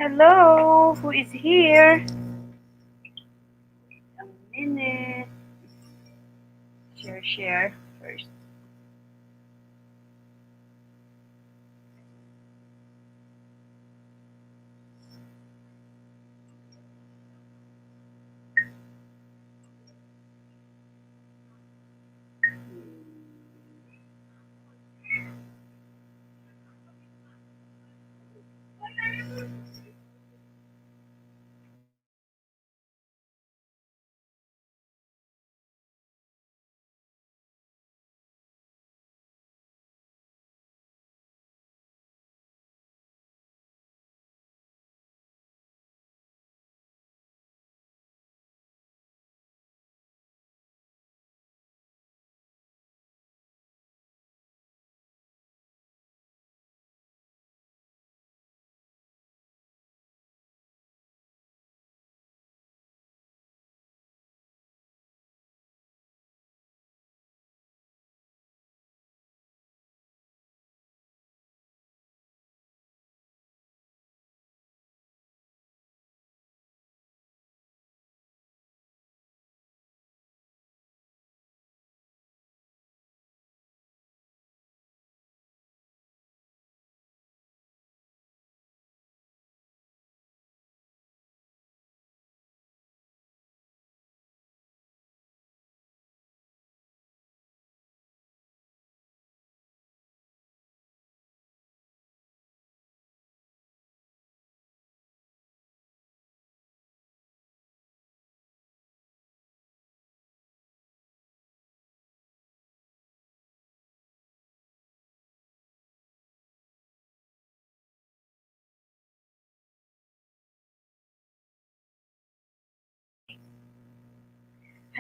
Hello, who is here? A minute. Share first.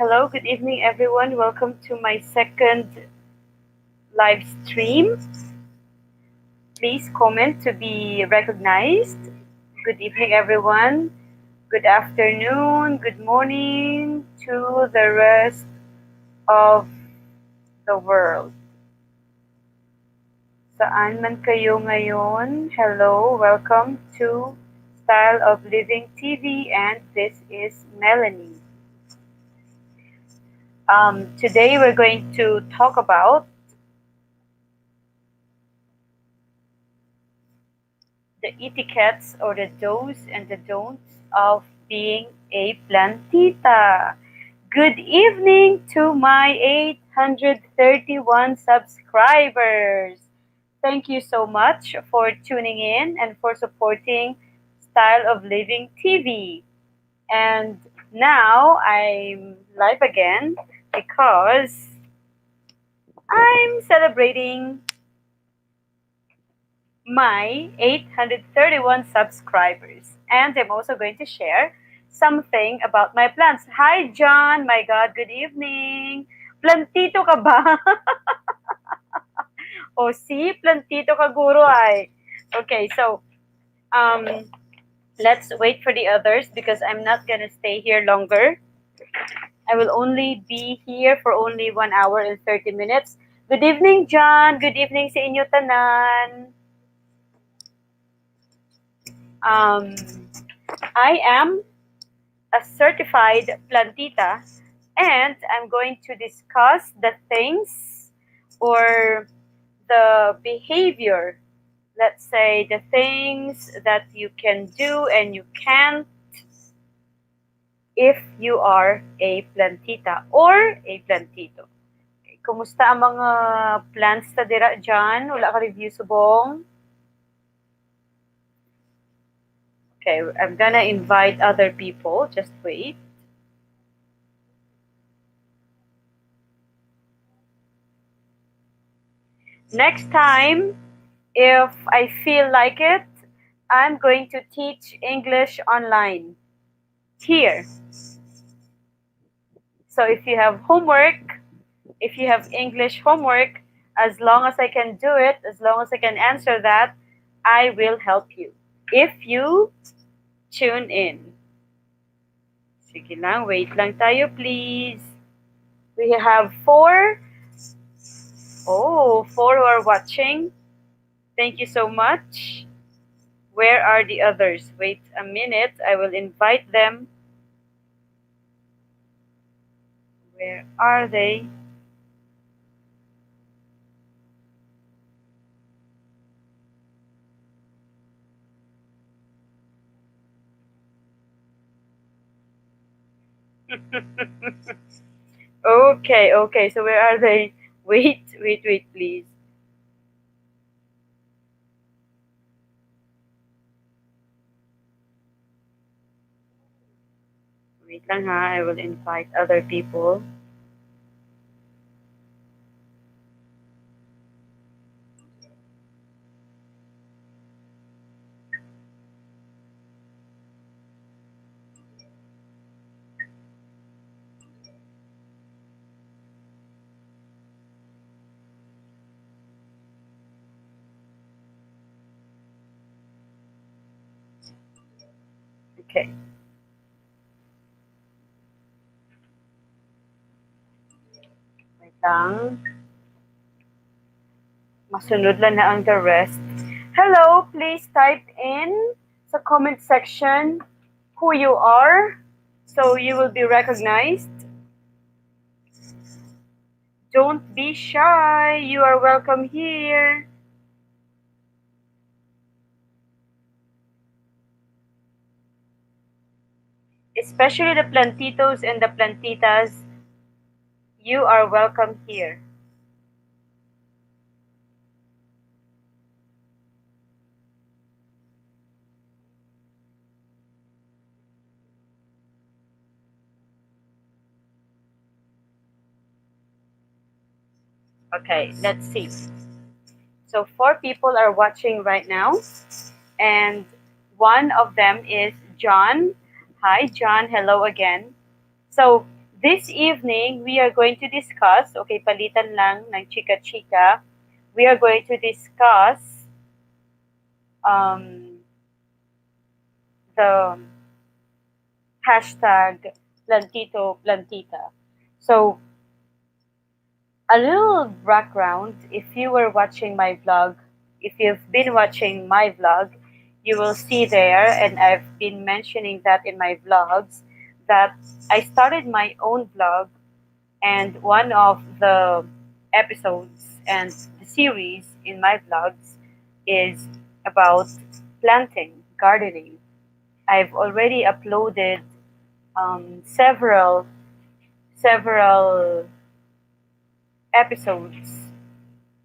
Hello, good evening, everyone. Welcome to my second live stream. Please comment to be recognized. Good evening, everyone. Good afternoon, good morning to the rest of the world. Saan man kayo ngayon? Hello, welcome to Style of Living TV, and this is Melanie. Today we're going to talk about the etiquettes or the do's and the don'ts of being a plantita. Good evening to my 831 subscribers. Thank you so much for tuning in and for supporting Style of Living TV. And now I'm live again because I'm celebrating my 831 subscribers. And I'm also going to share something about my plants. Hi, John. My God, good evening. Plantito ka ba? O si, plantito ka guro ay. Okay, so um, let's wait for the others because I'm not gonna stay here longer. I will only be here for only 1 hour and 30 minutes. Good evening, John. Good evening sa inyo tanan. Um, I am a certified plantita, and I'm going to discuss the things or the behavior, let's say the things that you can do and you can't if you are a plantita or a plantito. Okay, kumusta ang mga plants ta dira dyan? Wala ka review subong? Okay, I'm gonna invite other people. Just wait. Next time, if I feel like it, I'm going to teach English online here. So if you have homework, if you have English homework, as long as I can do it, as long as I can answer that, I will help you. If you tune in. Sige lang, wait lang tayo please. We have four who are watching. Thank you so much. Where are the others? Wait a minute. I will invite them. Where are they? Okay, okay. So where are they? Wait, wait, wait, please. Wait lang ha. I will invite other people. Okay. Wait lang. Masunod lang na ang the rest. Hello, please type in sa comment section who you are so you will be recognized. Don't be shy. You are welcome here. Especially the plantitos and the plantitas, you are welcome here. Okay, let's see. So four people are watching right now, and one of them is John. Hi, John. Hello again. So this evening we are going to discuss. Okay, palitan lang ng chika-chika. We are going to discuss um, the hashtag Plantito Plantita. So a little background, if you were watching my vlog, if you've been watching my vlog, you will see there, and I've been mentioning that in my vlogs, that I started my own vlog, and one of the episodes and the series in my vlogs is about planting, gardening. I've already uploaded several episodes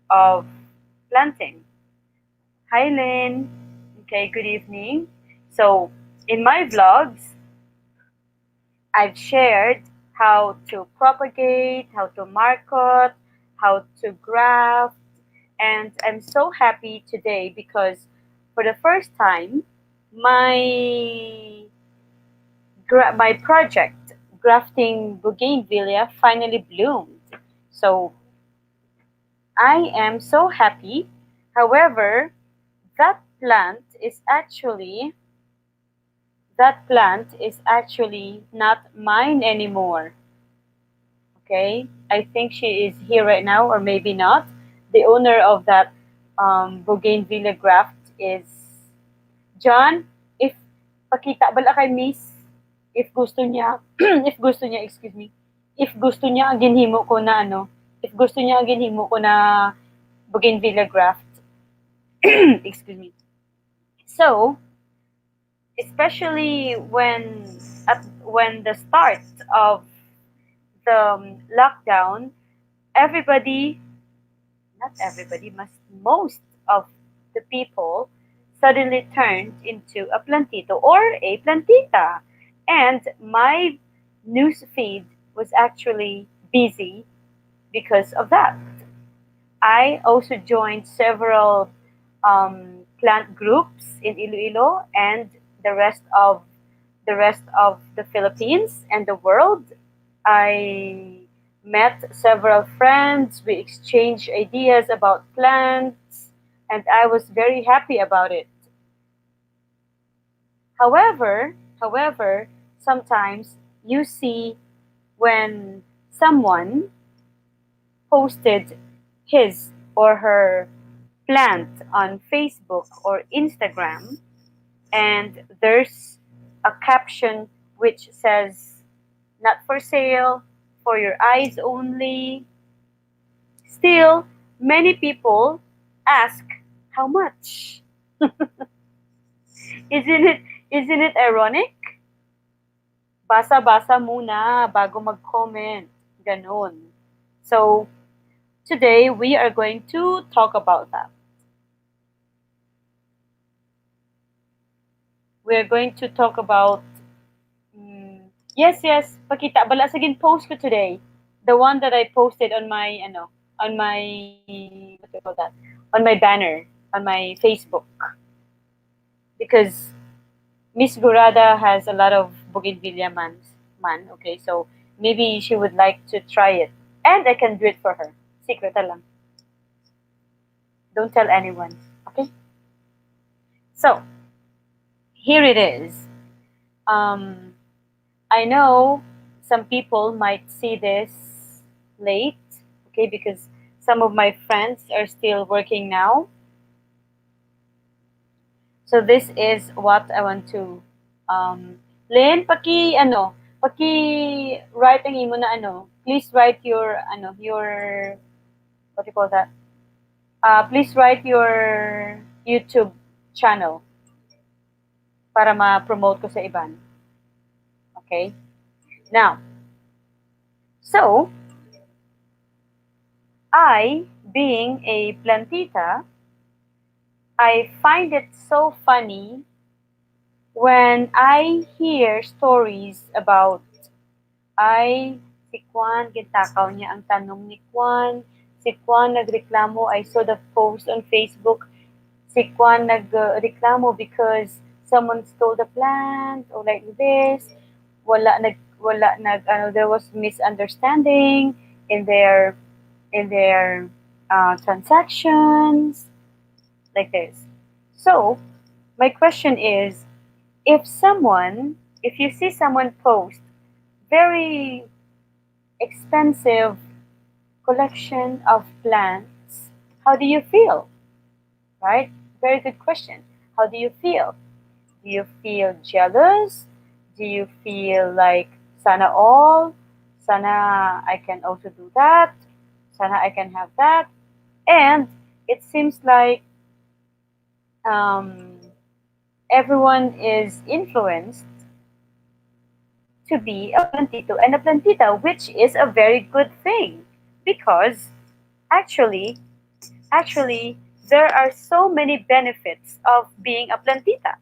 of planting. Hi, Lynn. Okay, good evening. So, in my vlogs, I've shared how to propagate, how to market, how to graft, and I'm so happy today because for the first time, my my project grafting bougainvillea finally bloomed. So I am so happy. However, that plant is actually that plant is actually not mine anymore. Okay, I think she is here right now, or maybe not. The owner of that bougainvillea graft is John. If pakita bala kay Miss, if gusto niya, if gusto niya, excuse me, if gusto niya ang ginhimo ko na ano, if gusto niya ang ginhimo ko na bougainvillea graft, excuse me. So, especially when the start of the lockdown, everybody, not everybody, most of the people suddenly turned into a plantito or a plantita, and my news feed was actually busy because of that. I also joined several plant groups in Iloilo and the rest of the Philippines and the world. I met several friends. We exchanged ideas about plants, and I was very happy about it. However, sometimes you see when someone posted his or her plant on Facebook or Instagram, and there's a caption which says, not for sale, for your eyes only. Still, many people ask, how much? Isn't it ironic? Basa-basa muna bago mag-comment. Ganon. So, today we are going to talk about that. We are going to talk about yes, yes, pakita bala sa post ko today. The one that I posted on my on my what do you call that? On my banner, on my Facebook. Because Miss Gurada has a lot of bougainvillea okay? So maybe she would like to try it. And I can do it for her. Secret lang. Don't tell anyone. Okay? So, here it is. Um, I know some people might see this late, okay, because some of my friends are still working now. So this is what I want to Lynn, paki write ang imo na please write your your what do you call that? Please write your YouTube channel para ma-promote ko sa iban. Okay? Now, so I, being a plantita, I find it so funny when I hear stories about ay si Kwan, gintakaw niya ang tanong ni Kwan. Si Kwan nagreklamo, I saw the post on Facebook. Si Kwan nagreklamo because someone stole the plant or like this. There was misunderstanding in their transactions like this. So, my question is, if you see someone post very expensive collection of plants, how do you feel? Right? Very good question. How do you feel? Do you feel jealous? Do you feel like sana all? Sana I can also do that? Sana I can have that? And it seems like um, everyone is influenced to be a plantito and a plantita, which is a very good thing because actually, actually, there are so many benefits of being a plantita.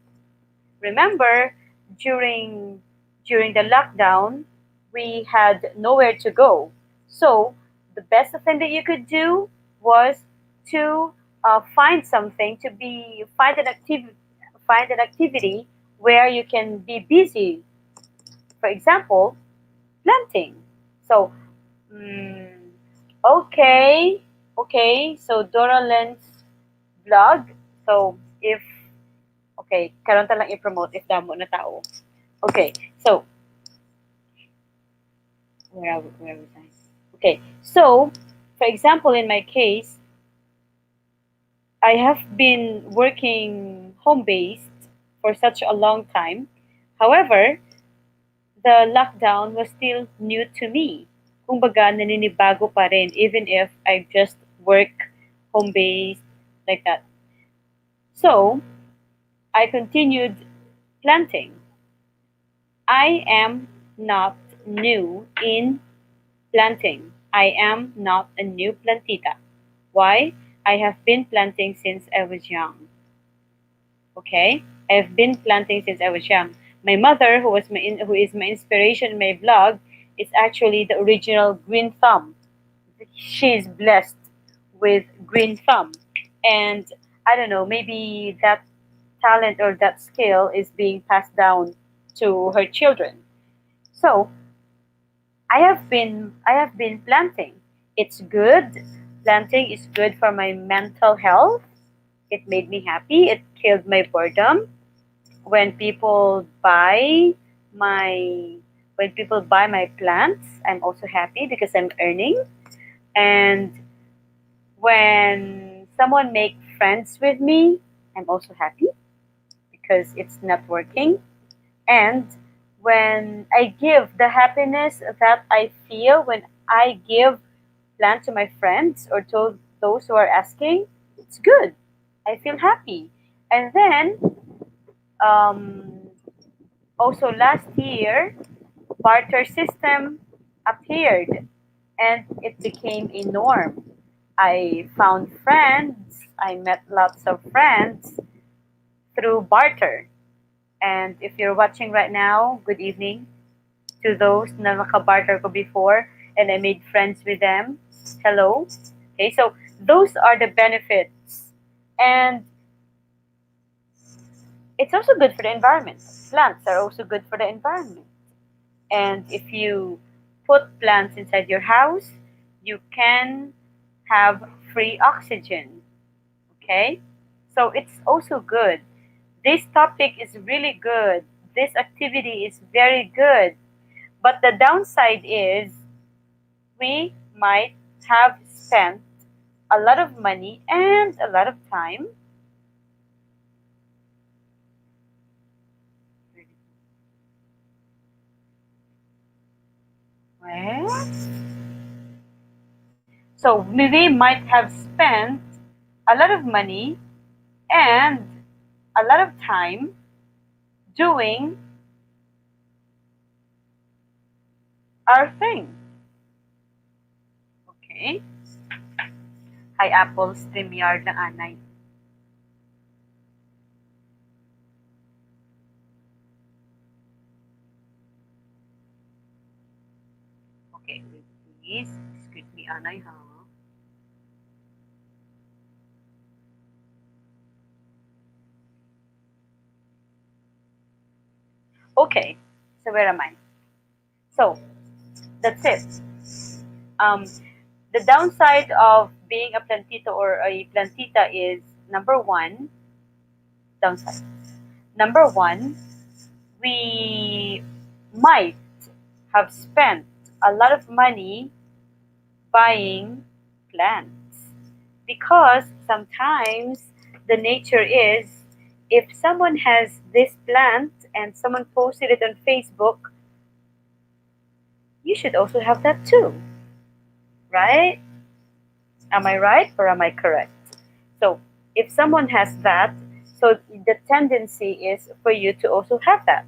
Remember, during during the lockdown, we had nowhere to go. So the best thing that you could do was to find something to be find an activity where you can be busy. For example, planting. So, mm, okay, okay. So Dora Len's vlog. So if okay, karon ta lang i-promote if damo na tao. Okay, so where was I? Okay, so for example, in my case, I have been working home based for such a long time. However, the lockdown was still new to me. Kumbaga, naninibago pa rin, even if I just work home-based, like that. So, I continued planting. I am not new in planting. I am not a new plantita. Why? I have been planting since I was young. Okay? I have been planting since I was young. My mother, who is my inspiration in my vlog, is actually the original green thumb. She is blessed with green thumb, and I don't know, maybe that talent or that skill is being passed down to her children. So I have been planting. It's good. Planting is good for my mental health. It made me happy. It killed my boredom. When people buy my when people buy my plants, I'm also happy because I'm earning. And when someone make friends with me, I'm also happy because it's not working. And when I give the happiness that I feel when I give plant to my friends or to those who are asking, it's good. I feel happy. And then um, also last year, barter system appeared and it became a norm. I found friends, I met lots of friends through barter. And if you're watching right now, good evening to those na nakabarter ko before and I made friends with them. Hello. Okay, so those are the benefits. And it's also good for the environment. Plants are also good for the environment. And if you put plants inside your house, you can have free oxygen. Okay? So it's also good. This topic is really good. This activity is very good. But the downside is we might have spent a lot of money and a lot of time. Well, so we might have spent a lot of money and a lot of time doing our thing. Okay? Hi, Apple StreamYard na anay. Okay, please. Excuse me, anay, ha? Okay, so where am I? So, that's it. Um, the downside of being a plantito or a plantita is number one, downside. Number one, we might have spent a lot of money buying plants because sometimes the nature is if someone has this plant and someone posted it on Facebook, you should also have that too, right? Am I right or am I correct? So if someone has that, so the tendency is for you to also have that,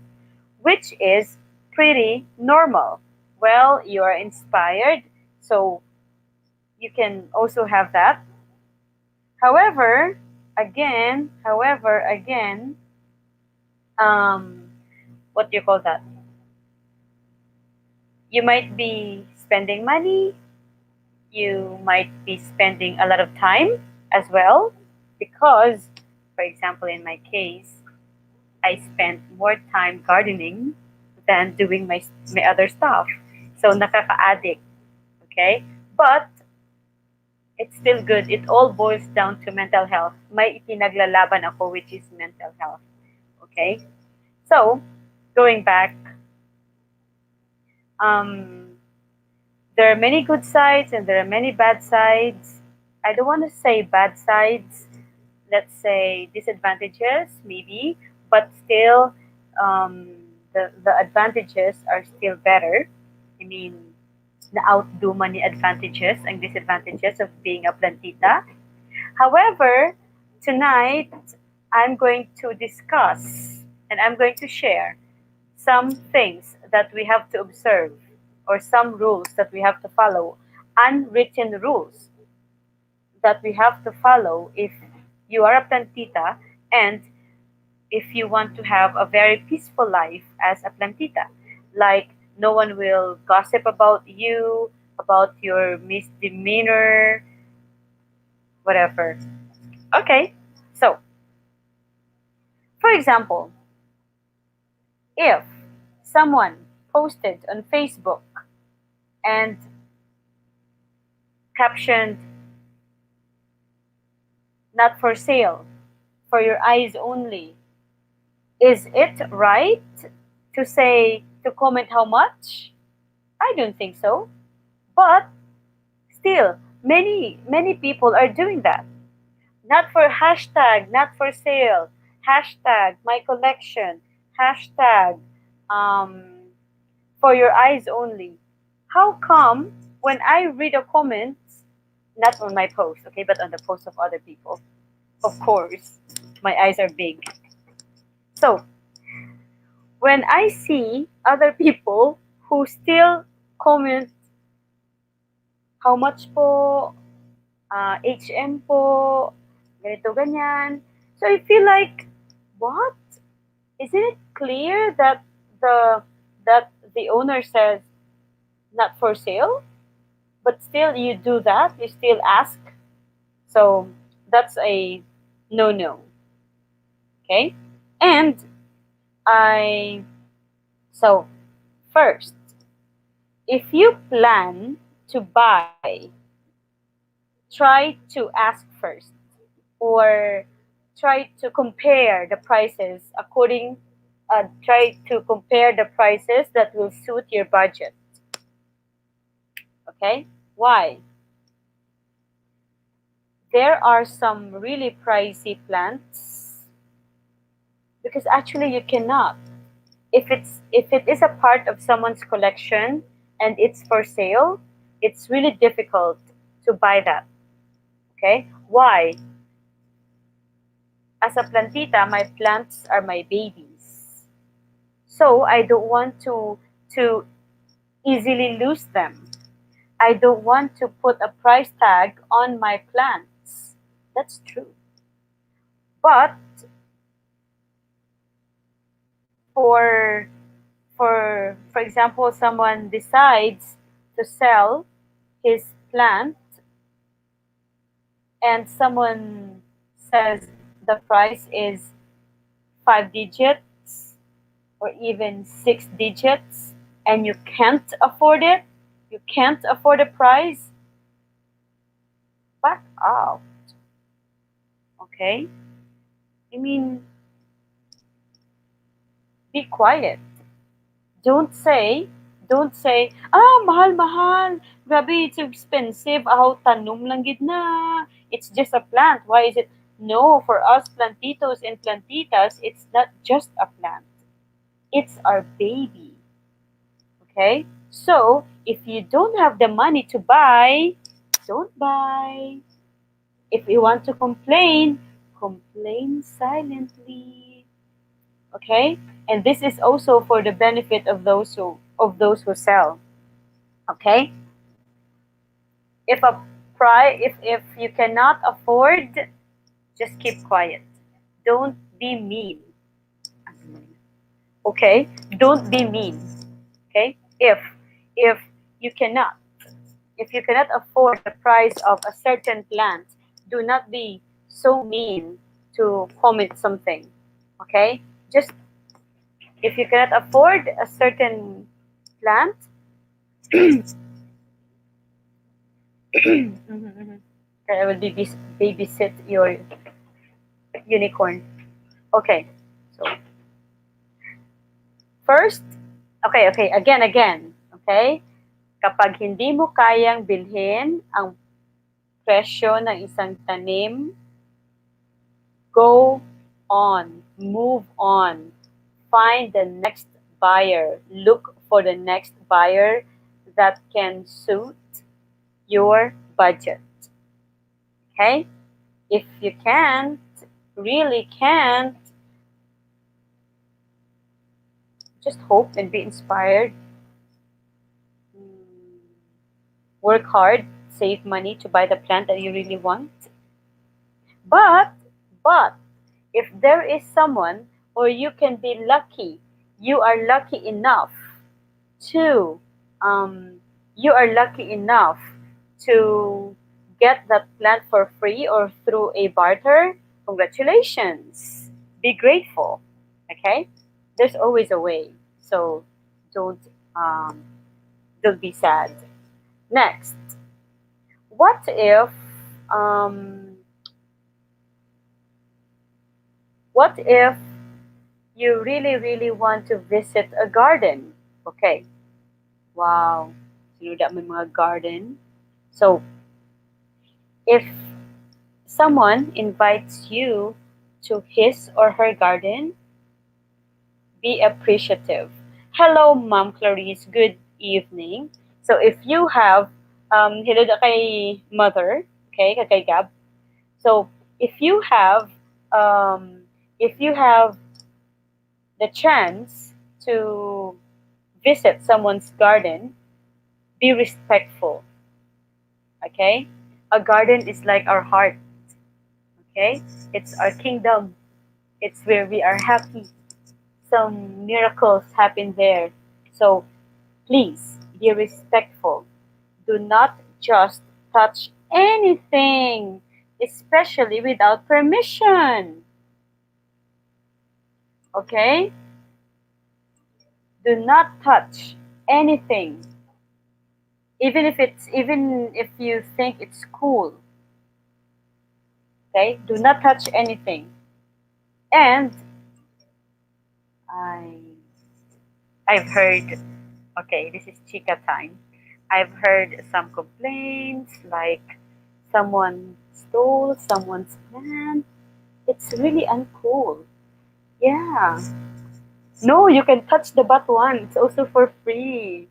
which is pretty normal. Well, you are inspired, so you can also have that. However, again, um, what do you call that? You might be spending money, you might be spending a lot of time as well, because, for example, in my case, I spent more time gardening than doing my other stuff. So nakaka-addict, okay? But it's still good. It all boils down to mental health. May ipinaglalaban ako which is mental health, okay? So, going back, um, there are many good sides and there are many bad sides. I don't want to say bad sides, let's say disadvantages maybe, but still um, the advantages are still better. I mean, na-outdo man ni advantages ang disadvantages of being a plantita. However, tonight I'm going to discuss and I'm going to share some things that we have to observe or some rules that we have to follow, unwritten rules that we have to follow if you are a plantita and if you want to have a very peaceful life as a plantita. Like, no one will gossip about you, about your misdemeanor, whatever. Okay, so for example, if someone posted on Facebook and captioned, not for sale, for your eyes only, is it right to say, to comment how much? I don't think so. But still, many people are doing that. Not for hashtag, not for sale. hashtag my collection, hashtag um, for your eyes only. How come when I read a comment, not on my post, okay, but on the post of other people, of course, my eyes are big. So when I see other people who still comment, how much po, HM po, ganito ganyan. So I feel like, what? Isn't it clear that the the owner says not for sale, but still you do that, you still ask. So that's a no no. Okay? And I so first, if you plan to buy, try to ask first, or try to compare the prices according try to compare the prices that will suit your budget. Okay? Why? There are some really pricey plants because actually you cannot. If it is a part of someone's collection and it's for sale, it's really difficult to buy that. Okay? Why? As a plantita, my plants are my babies. So I don't want to easily lose them. I don't want to put a price tag on my plants. That's true. But for for example, someone decides to sell his plant and someone says the price is 5 digits or even 6 digits, and you can't afford it, you can't afford the price, back out. Okay? I mean, be quiet. Don't say, mahal, mahal. Grabe, it's expensive. Ahaw, tanom lang gid na. It's just a plant. Why is it? No, for us plantitos and plantitas, it's not just a plant. It's our baby. Okay? So, if you don't have the money to buy, don't buy. If you want to complain, complain silently. Okay? And this is also for the benefit of those who sell. Okay? If a if you cannot afford, just keep quiet. Don't be mean. Okay? Don't be mean. Okay? If you cannot if you cannot afford the price of a certain plant, do not be so mean to comment something. Okay? Just if you cannot afford a certain plant, I will babysit your unicorn. Okay. So first, okay, again. Okay? Kapag hindi mo kayang bilhin ang presyo ng isang tanim, go on, move on, find the next buyer, look for the next buyer that can suit your budget. Okay? If you can't, really can't, just hope and be inspired. Work hard, save money to buy the plant that you really want. But, but, if there is someone, or you can be lucky, you are lucky enough to, you are lucky enough to get that plant for free or through a barter, congratulations. Be grateful. Okay? There's always a way. So don't um, don't be sad. Next, what if um, what if you really really want to visit a garden? Okay. Wow. You know that may mga garden. So if someone invites you to his or her garden, be appreciative. Hello, Ma'am Clarice. Good evening. So if you have, hello na kay mother, okay, kay Gab. So um, if you have the chance to visit someone's garden, be respectful, okay? A garden is like our heart, okay? It's our kingdom. It's where we are happy. Some miracles happen there. So please be respectful. Do not just touch anything, especially without permission. Okay? Do not touch anything, even if you think it's cool. Okay? Do not touch anything. And I I've heard, okay, this is chica time. I've heard some complaints like someone stole someone's plant. It's really uncool. Yeah. No, you can touch the butt one. It's also for free.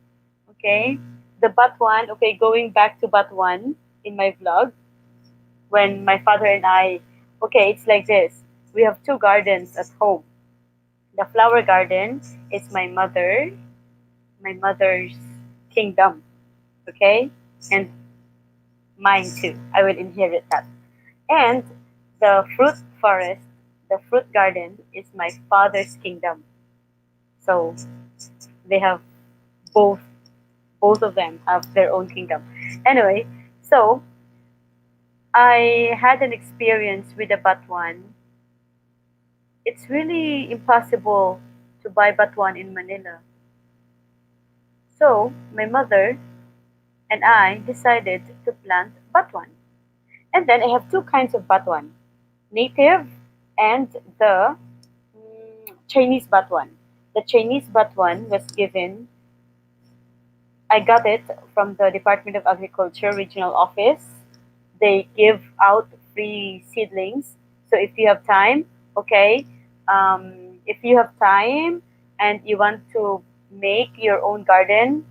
Okay? The butt one, okay, going back to butt one in my vlog, when my father and I, okay, it's like this. We have two gardens at home. The flower garden is my mother's kingdom, okay? And mine too. I will inherit that. And the fruit forest, the fruit garden is my father's kingdom. So they have both both of them have their own kingdom. Anyway, so I had an experience with the batuan. It's really impossible to buy batuan in Manila. So my mother and I decided to plant batuan. And then I have two kinds of batuan, native and the Chinese batuan. The Chinese batuan was given, I got it from the Department of Agriculture Regional Office. They give out free seedlings. So if you have time, okay, if you have time and you want to make your own garden,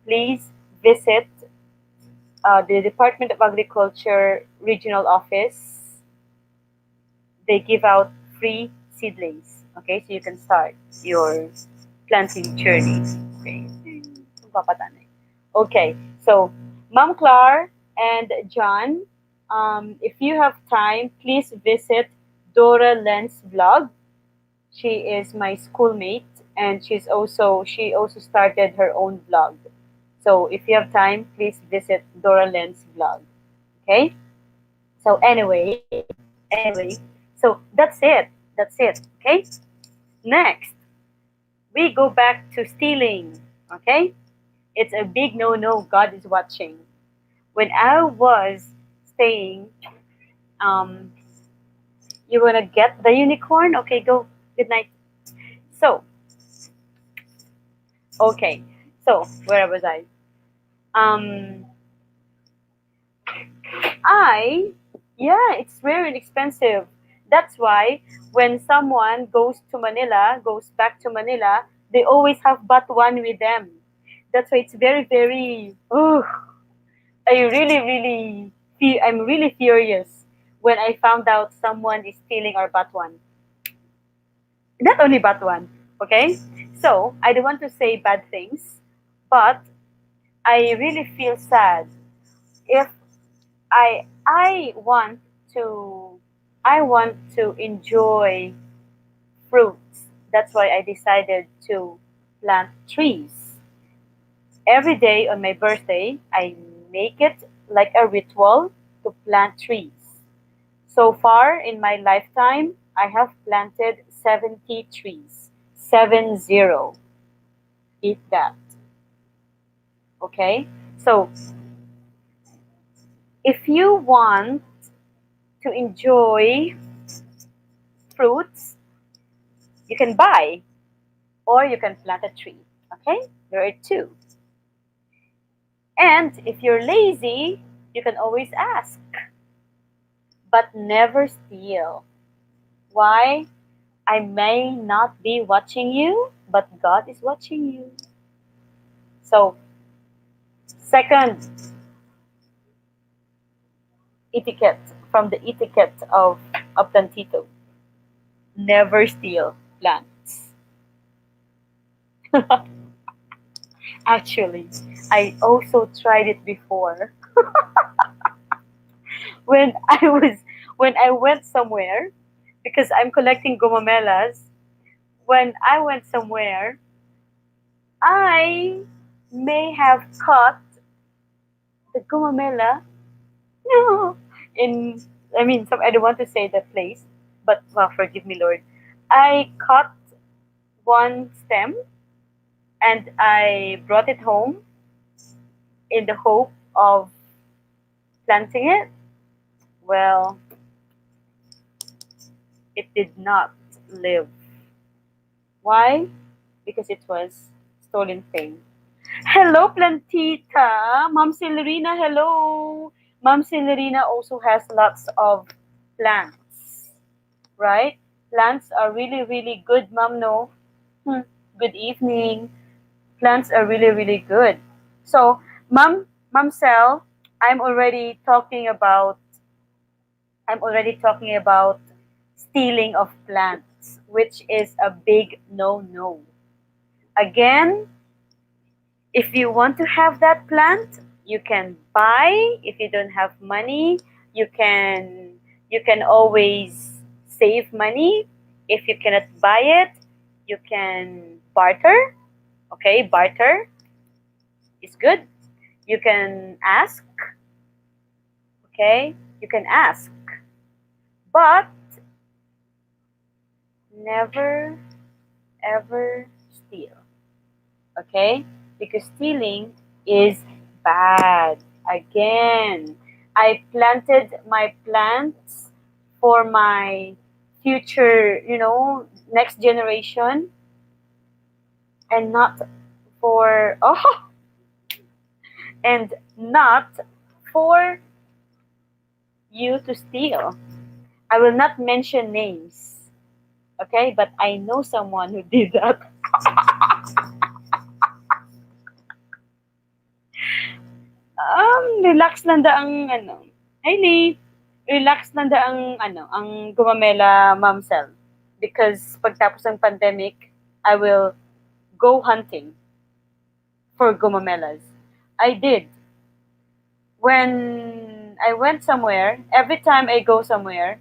please visit the Department of Agriculture Regional Office. They give out free seedlings. Okay, so you can start your planting journey. Okay. Okay, so Mom Clar and John, if you have time, please visit Dora Len's vlog. She is my schoolmate, and she also started her own vlog. So if you have time, please visit Dora Len's vlog. Okay. So anyway, so that's it. That's it. Okay. Next, we go back to stealing. Okay. It's a big no-no. God is watching. When I was staying, um, you wanna get the unicorn? Okay, go. Good night. So, okay. So, where was I? Um, I, yeah, it's very inexpensive. That's why when someone goes back to Manila, they always have but one with them. That's why it's very, very, oh, I'm really furious when I found out someone is stealing our batuan. Not only batuan, okay? So, I don't want to say bad things, but I really feel sad if I to I want to enjoy fruits. That's why I decided to plant trees. Every day on my birthday, I make it like a ritual to plant trees. So far in my lifetime, I have planted 70 trees. 70. Eat that. Okay? So, if you want to enjoy fruits, you can buy or you can plant a tree. Okay? There are two. And if you're lazy, you can always ask, but never steal. Why? I may not be watching you, but God is watching you. So, second etiquette from the etiquette of Plantito, never steal plants. Actually, I also tried it before when I went somewhere because I'm collecting gomamelas. When I went somewhere, I may have caught the gomamela. No, in I mean, some I don't want to say the place, but well, forgive me, Lord. I caught one stem and I brought it home in the hope of planting it. Well, it did not live. Why? Because it was stolen thing. Hello, Plantita. Mom Celerina, hello. Mom Celerina also has lots of plants, right? Plants are really, really good, Mom. No? Hmm. Good evening. Plants are really, really good. So, Mom Cell, I'm already talking about I'm already talking about stealing of plants, which is a big no-no. Again, if you want to have that plant, you can buy. If you don't have money, you can you can always save money. If you cannot buy it, you can barter. Okay, barter is good. You can ask, okay? You can ask, but never ever steal, okay? Because stealing is bad. Again, I planted my plants for my future, next generation and not for and not for you to steal. I will not mention names, okay? But I know someone who did that. Relax lang da ang Hi Lee. Relax lang da ang gumamela mamsel. Because pagtapos ng pandemic, I will go hunting for gumamelas. I did. When I went somewhere, every time I go somewhere,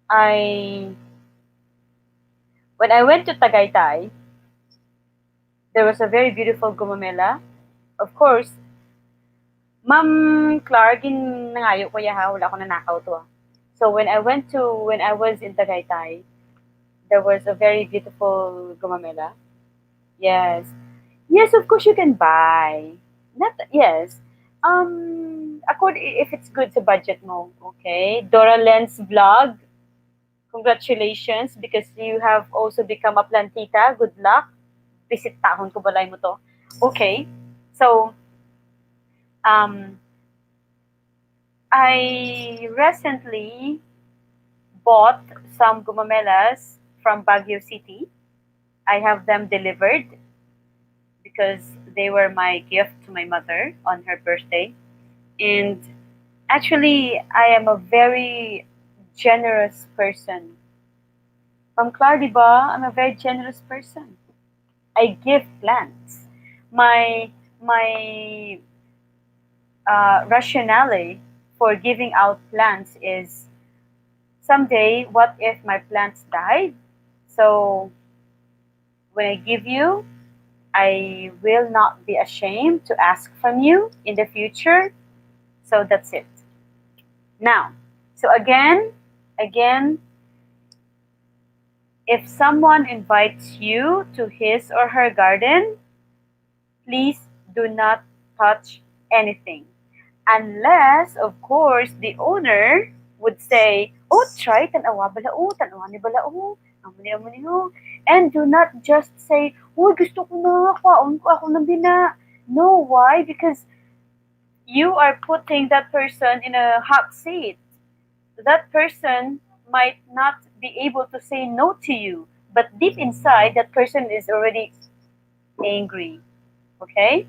I when I went to Tagaytay, there was a very beautiful gumamela. Of course, Ma'am Clark, nangayo ko ya ha, wala ko nanakaw to ah. So when I was in Tagaytay, there was a very beautiful gumamela. Yes. Yes, of course you can buy. Not yes. If it's good sa budget mo, okay? Dora Lens vlog, congratulations because you have also become a plantita. Good luck. Visit tahon ko balay mo to. Okay. So, um, I recently bought some gumamelas from Baguio City. I have them delivered because they were my gift to my mother on her birthday. And actually, I am a very generous person. From Clar, di ba? I'm a very generous person. I give plants. My rationale for giving out plants is someday, what if my plants died? So when I give you, I will not be ashamed to ask from you in the future. So that's it. Now, so again, if someone invites you to his or her garden, please do not touch anything. Unless, of course, the owner would say, oh, try, tanawa bala, oh, tanawa ni bala, oh, amuni, oh. And do not just say, oh, gusto ko na, kwaon ko ako ng bina. No, why? Because you are putting that person in a hot seat. that person might not be able to say no to you, but deep inside, that person is already angry. Okay?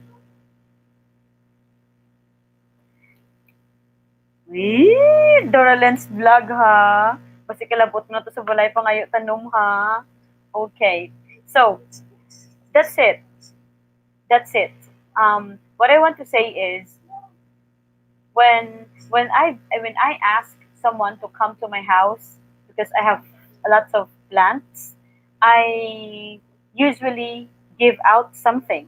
Dora Lens vlog ha. Basi kalabot na to sa balay pangayo tanom ha. Okay. So, that's it. That's it. What I want to say is when I ask someone to come to my house because I have lots of plants, I usually give out something.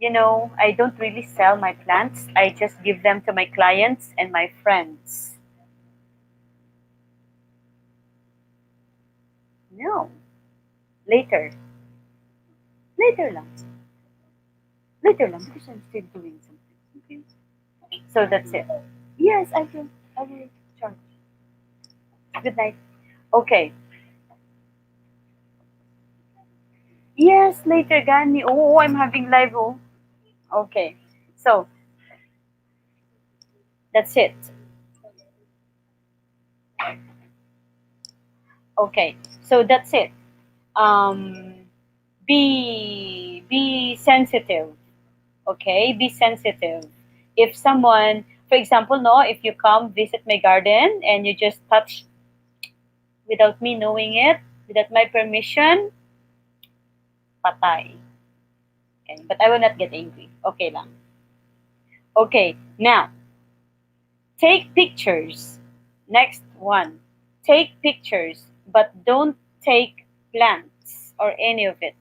I don't really sell my plants. I just give them to my clients and my friends. No, later, later lang, later lang because I'm still doing something. Okay, so that's it. Yes, I will. I will charge. Good night. Okay. Yes, later, Gani. Oh, I'm having live. Oh, okay. So that's it. Okay. So that's it. Um, be sensitive. Okay, be sensitive. If someone, for example, no, if you come visit my garden and you just touch without me knowing it, without my permission, patay. Okay, but I will not get angry. Okay lang. Okay, now take pictures. Next one. Take pictures, but don't take plants or any of it.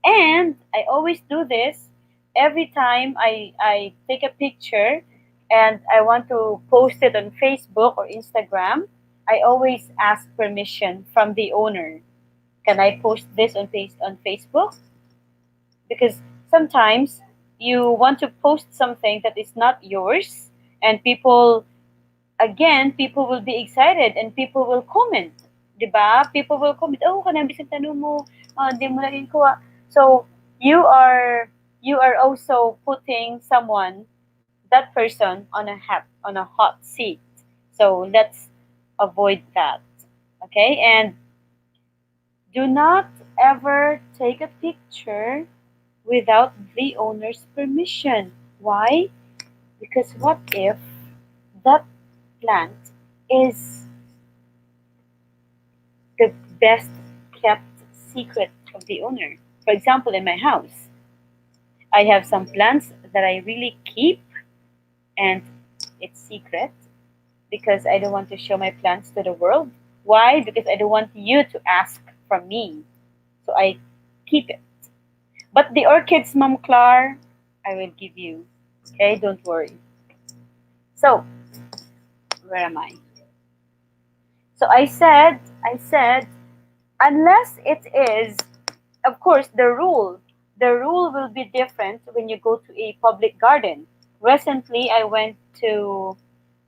And I always do this every time I take a picture and I want to post it on Facebook or Instagram. I always ask permission from the owner. Can I post this on Facebook? Because sometimes you want to post something that is not yours, and people will be excited and people will comment. 'Di ba? People will comment, "Oh, kanang bisan tanong mo, di mo lang kuha." So, you are also putting that person on a hot seat. So, let's avoid that. Okay? And do not ever take a picture without the owner's permission. Why? Because what if that plant is the best kept secret of the owner? For example, in my house, I have some plants that I really keep and it's secret because I don't want to show my plants to the world. Why? Because I don't want you to ask from me. So I keep it. But the orchids, Mom Clar, I will give you. Okay, don't worry. So, where am I? So I said, unless it is, of course, the rule will be different when you go to a public garden. Recently, I went to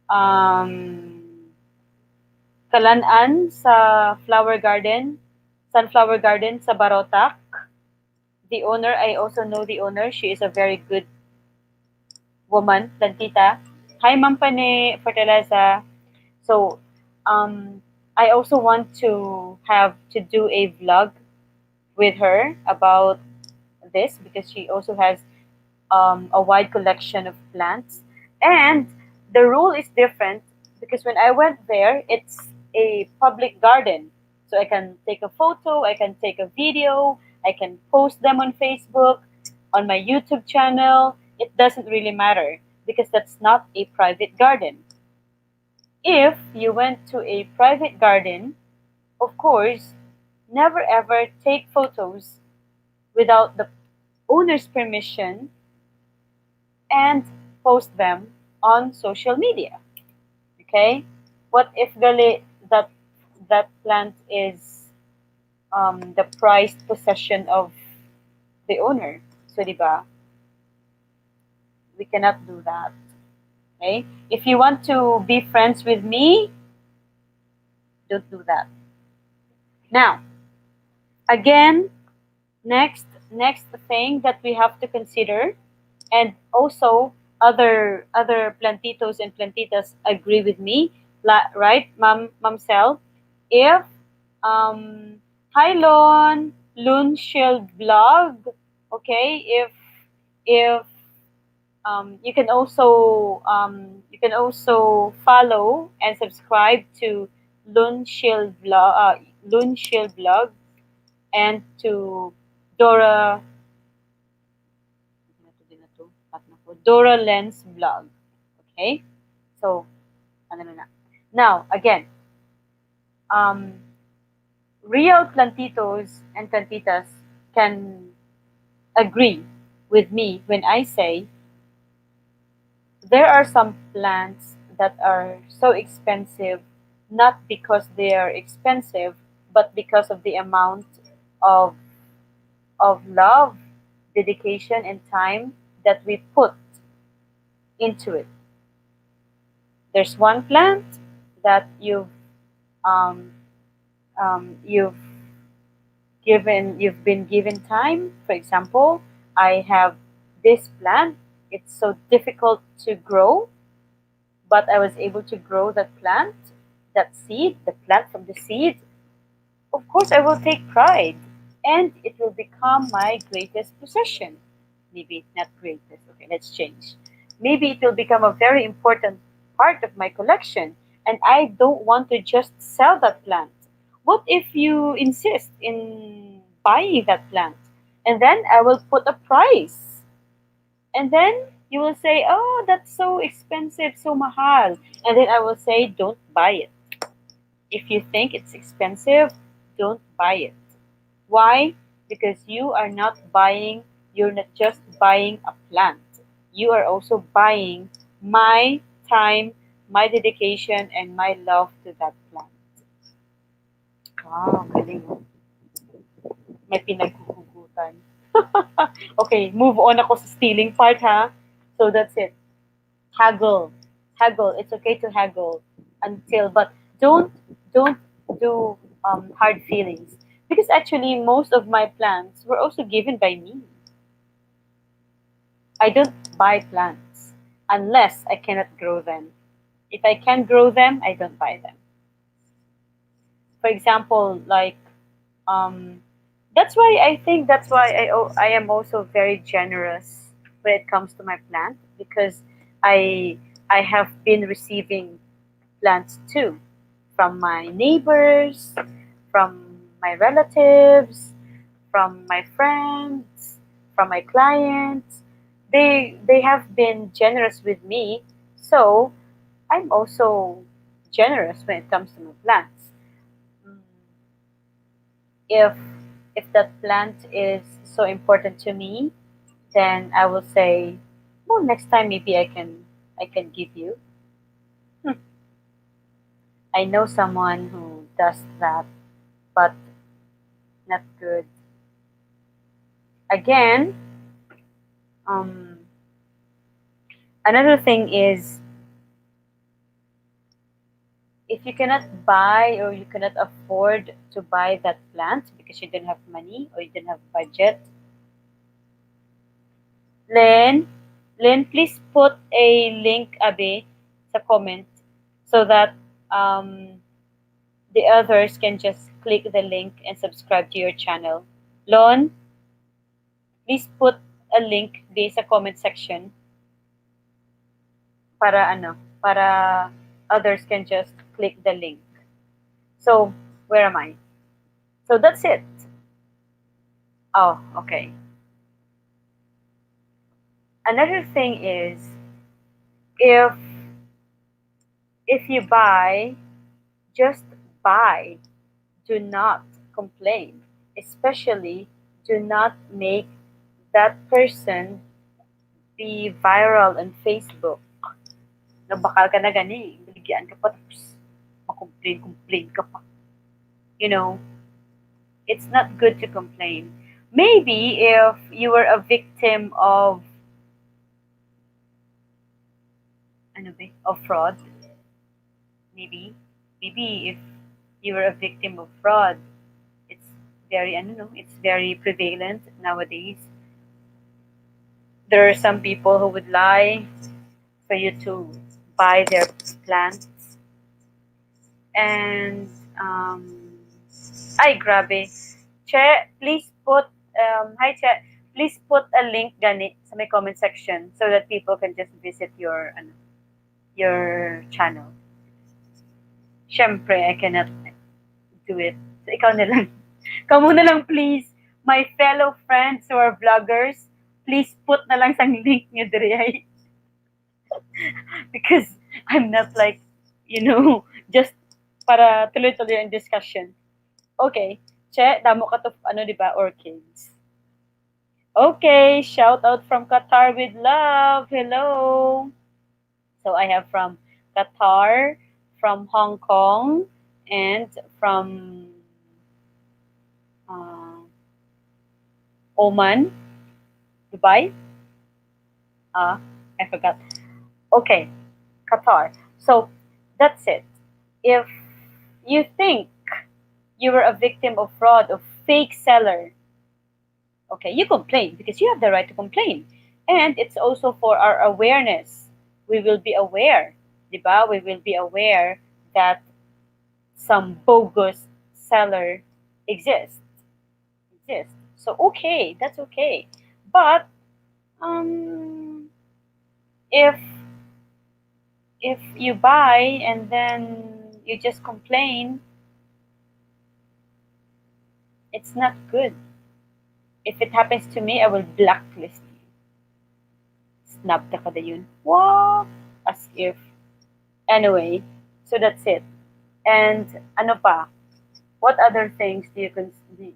um, Kalanaan sa flower garden, sunflower garden sa Barotac. The owner, I also know the owner. She is a very good woman, Plantita. Hi, Ma'am Pane Fertiliza. So, I also want to have to do a vlog with her about this because she also has a wide collection of plants. And the rule is different because when I went there, it's a public garden. So I can take a photo, I can take a video, I can post them on Facebook, on my YouTube channel. It doesn't really matter because that's not a private garden. If you went to a private garden, of course, never ever take photos without the owner's permission and post them on social media. Okay? What if that plant is the prized possession of the owner? So, di ba? We cannot do that. Okay? If you want to be friends with me, don't do that. Now, again, next thing that we have to consider, and also other plantitos and plantitas agree with me, Right, Ma'am Sel? If um, hi Loon Shield Vlog. Okay, if you can also follow and subscribe to Loon Shield Vlog and to Dora Dora Lens Vlog. Okay, so ano na. Now again, um, real plantitos and plantitas can agree with me when I say there are some plants that are so expensive not because they are expensive but because of the amount of love, dedication and time that we put into it. There's one plant that um, you've you've been given time. For example, I have this plant. It's so difficult to grow, but I was able to grow that plant, that seed, the plant from the seed. Of course, I will take pride, and it will become my greatest possession. Maybe not greatest. Okay, let's change. Maybe it will become a very important part of my collection, and I don't want to just sell that plant. What if you insist in buying that plant? And then I will put a price. And then you will say, oh, that's so expensive, so mahal. And then I will say, don't buy it. If you think it's expensive, don't buy it. Why? Because you're not just buying a plant. You are also buying my time, my dedication, and my love to that plant. Wow, galing. May pinaghuhugutan. Okay, move on ako sa stealing part ha. So that's it. Haggle. Haggle. It's okay to haggle until, but don't do hard feelings. Because actually most of my plants were also given by me. I don't buy plants unless I cannot grow them. If I can grow them, I don't buy them. For example, like um, that's why I am also very generous when it comes to my plant because I I have been receiving plants too from my neighbors, from my relatives, from my friends, from my clients. They have been generous with me, so I'm also generous when it comes to my plants. Mm, If if that plant is so important to me, then I will say, well, next time maybe I can give you. Hmm. I know someone who does that, but not good. Again, um, another thing is if you cannot buy or you cannot afford to buy that plant because you don't have money or you don't have budget, Len, Len, please put a link, Abe, sa comment so that um, the others can just click the link and subscribe to your channel. Lon, please put a link di sa comment section para para others can just click the link. So, where am I? So that's it. Oh, okay. Another thing is if you buy, just buy. Do not complain. Especially do not make that person be viral on Facebook. Nabakal ka na gani, baligyan ka pa tapos makomplain-complain ka pa. You know, it's not good to complain. Maybe if you were a victim of of fraud, maybe if you were a victim of fraud, it's very I don't know, it's very prevalent nowadays. There are some people who would lie for you to buy their plants. And ay grabe. Che, please put hi Che, please put a link gani sa may comment section so that people can just visit your your channel. Syempre, I cannot do it. So, ikaw na lang. Kamu na lang, please. My fellow friends who are vloggers, please put na lang sang link nyo diri ay. Because I'm not like, just para tuloy-tuloy ang discussion. Okay. Che, damo ka to, di ba, orchids. Okay, shout out from Qatar with love. Hello. So I have from Qatar, from Hong Kong, and from uh, Oman, Dubai. I forgot. Okay, Qatar. So that's it. If you think you were a victim of fraud of fake seller, okay, you complain because you have the right to complain. And it's also for our awareness. We will be aware, diba? We will be aware that some bogus seller exists. Exists. So okay, that's okay. But um, if you buy and then you just complain, it's not good. If it happens to me, I will blacklist you. Snap ka kada yun. What? As if. Anyway, so that's it. And ano pa? What other things do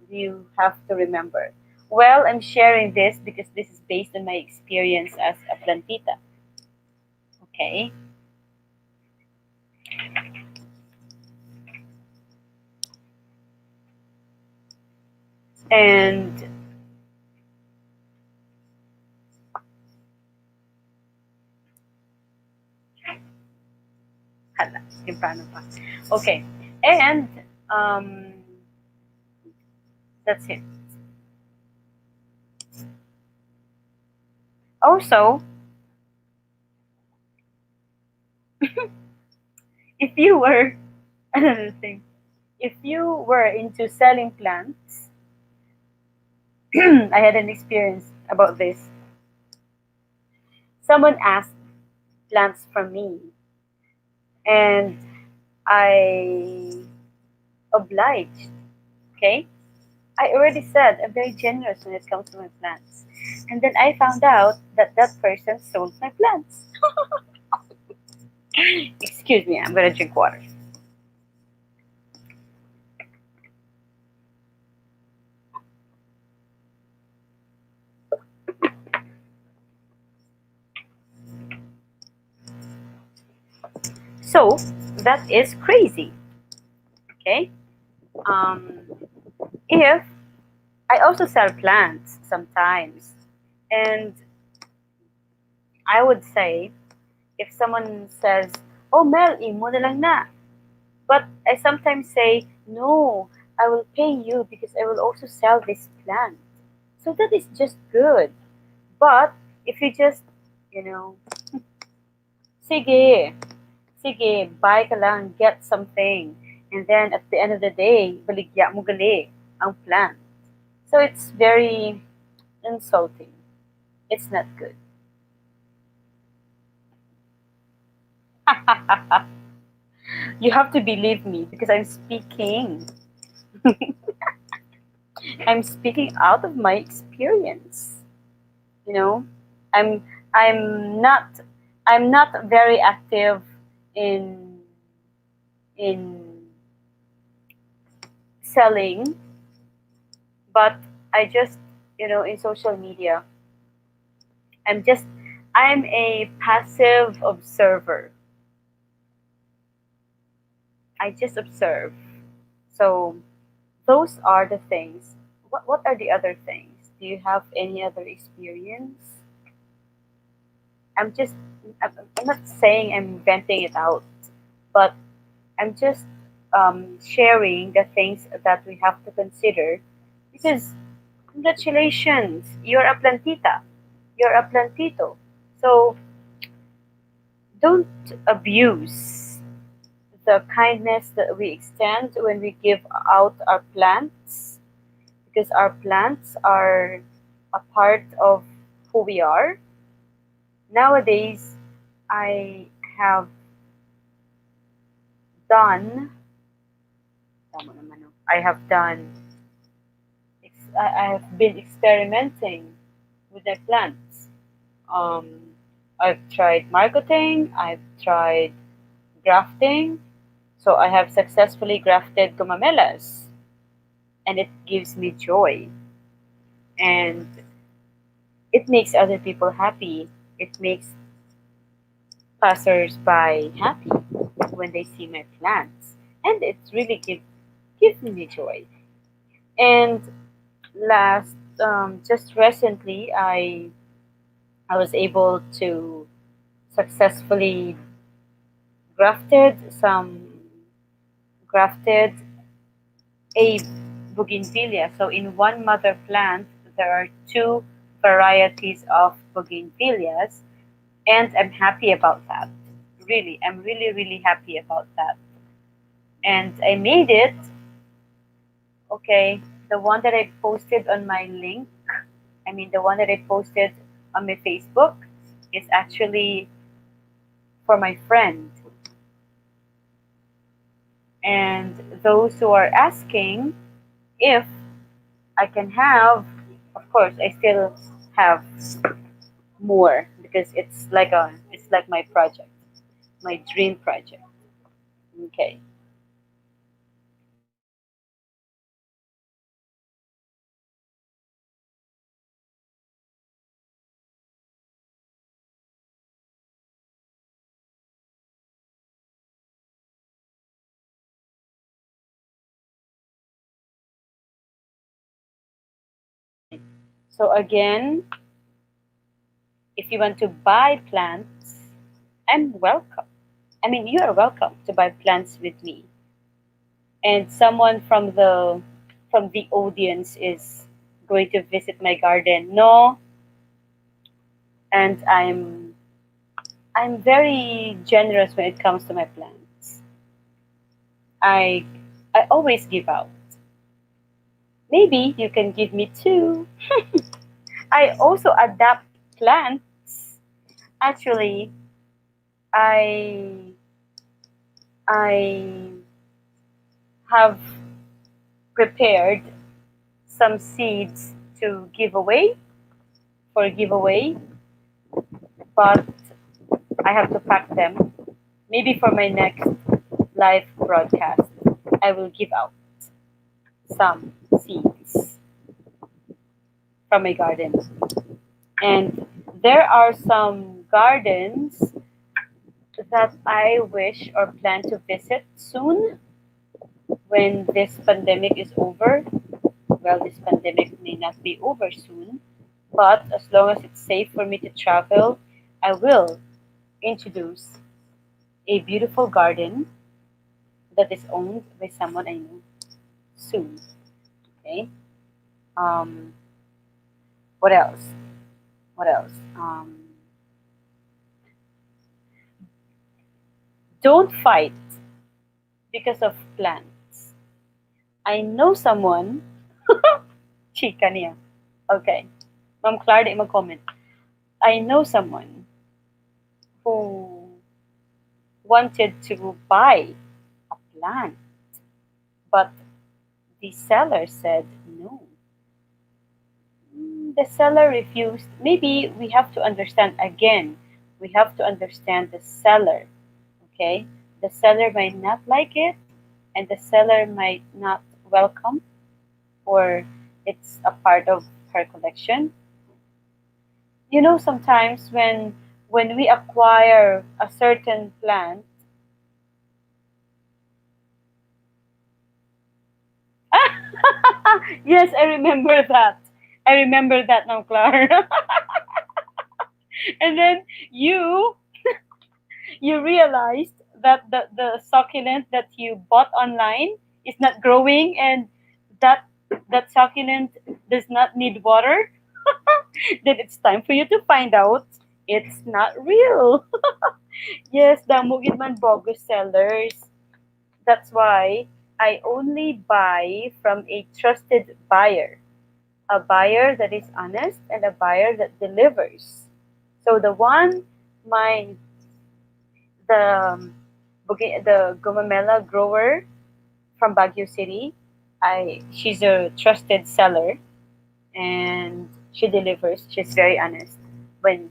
you have to remember? Well, I'm sharing this because this is based on my experience as a plantita. Okay. And hala, temprano pa. Okay. And that's it. Also, if you were another thing, if you were into selling plants, I had an experience about this. Someone asked plants from me, and I obliged. Okay, I already said I'm very generous when it comes to my plants, and then I found out that that person sold my plants. Excuse me, I'm gonna drink water. So that is crazy. Okay. Um, if I also sell plants sometimes, and I would say if someone says, "Oh Mel, imo na lang na," but I sometimes say, "No, I will pay you because I will also sell this plant." So that is just good. But if you just, you know, sige, sige, buy ka lang, get something. And then at the end of the day, baligya mo gali ang plant. So it's very insulting. It's not good. You have to believe me because I'm speaking. I'm speaking out of my experience. You know, I'm I'm not I'm not very active in in selling, but I just, in social media, I'm just I'm a passive observer. I just observe. So those are the things. What are the other things? Do you have any other experience? I'm just I'm not saying I'm venting it out, but I'm just sharing the things that we have to consider because congratulations, you're a plantita, you're a plantito. So don't abuse the kindness that we extend when we give out our plants, because our plants are a part of who we are. Nowadays, I have done, tama naman, no? I have done, I have been experimenting with my plants. Um, I've tried marketing, I've tried grafting. So I have successfully grafted gumamelas, and it gives me joy. And it makes other people happy. It makes passers-by happy when they see my plants. And it's really gives me joy. And last, just recently, I was able to successfully grafted a bougainvillea. So in one mother plant, there are two varieties of bougainvilleas, and I'm happy about that. Really, I'm really, really happy about that. And I made it, okay, the one that I posted on my link, I mean, the one that I posted on my Facebook is actually for my friend. And those who are asking if I can have, of course, I still have more because it's like my project, my dream project. Okay. So again, if you want to buy plants, I'm welcome. I mean, you are welcome to buy plants with me. And someone from the audience is going to visit my garden. No, and I'm very generous when it comes to my plants. I I always give out. Maybe you can give me too. I also adapt plants. Actually, I I have prepared some seeds to give away for a giveaway, but I have to pack them. Maybe for my next live broadcast, I will give out some seeds from my garden. And there are some gardens that I wish or plan to visit soon when this pandemic is over. Well, this pandemic may not be over soon, but as long as it's safe for me to travel, I will introduce a beautiful garden that is owned by someone I know soon. Okay. Um, what else? What else? Don't fight because of plants. I know someone. Chika niya. Okay. Ma'am Clara, di mag-comment. I know someone who wanted to buy a plant, but the seller said no. The seller refused. Maybe we have to understand again. We have to understand the seller. Okay? The seller might not like it, and the seller might not welcome, or it's a part of her collection. You know, sometimes when we acquire a certain plant, yes, I remember that. I remember that now, Clara. And then you you realized that the succulent that you bought online is not growing, and that that succulent does not need water. Then it's time for you to find out it's not real. Yes, the Mugidman bogus sellers. That's why I only buy from a trusted buyer, a buyer that is honest and a buyer that delivers. So the one, my the gumamela grower from Baguio City, I she's a trusted seller and she delivers. She's very honest. When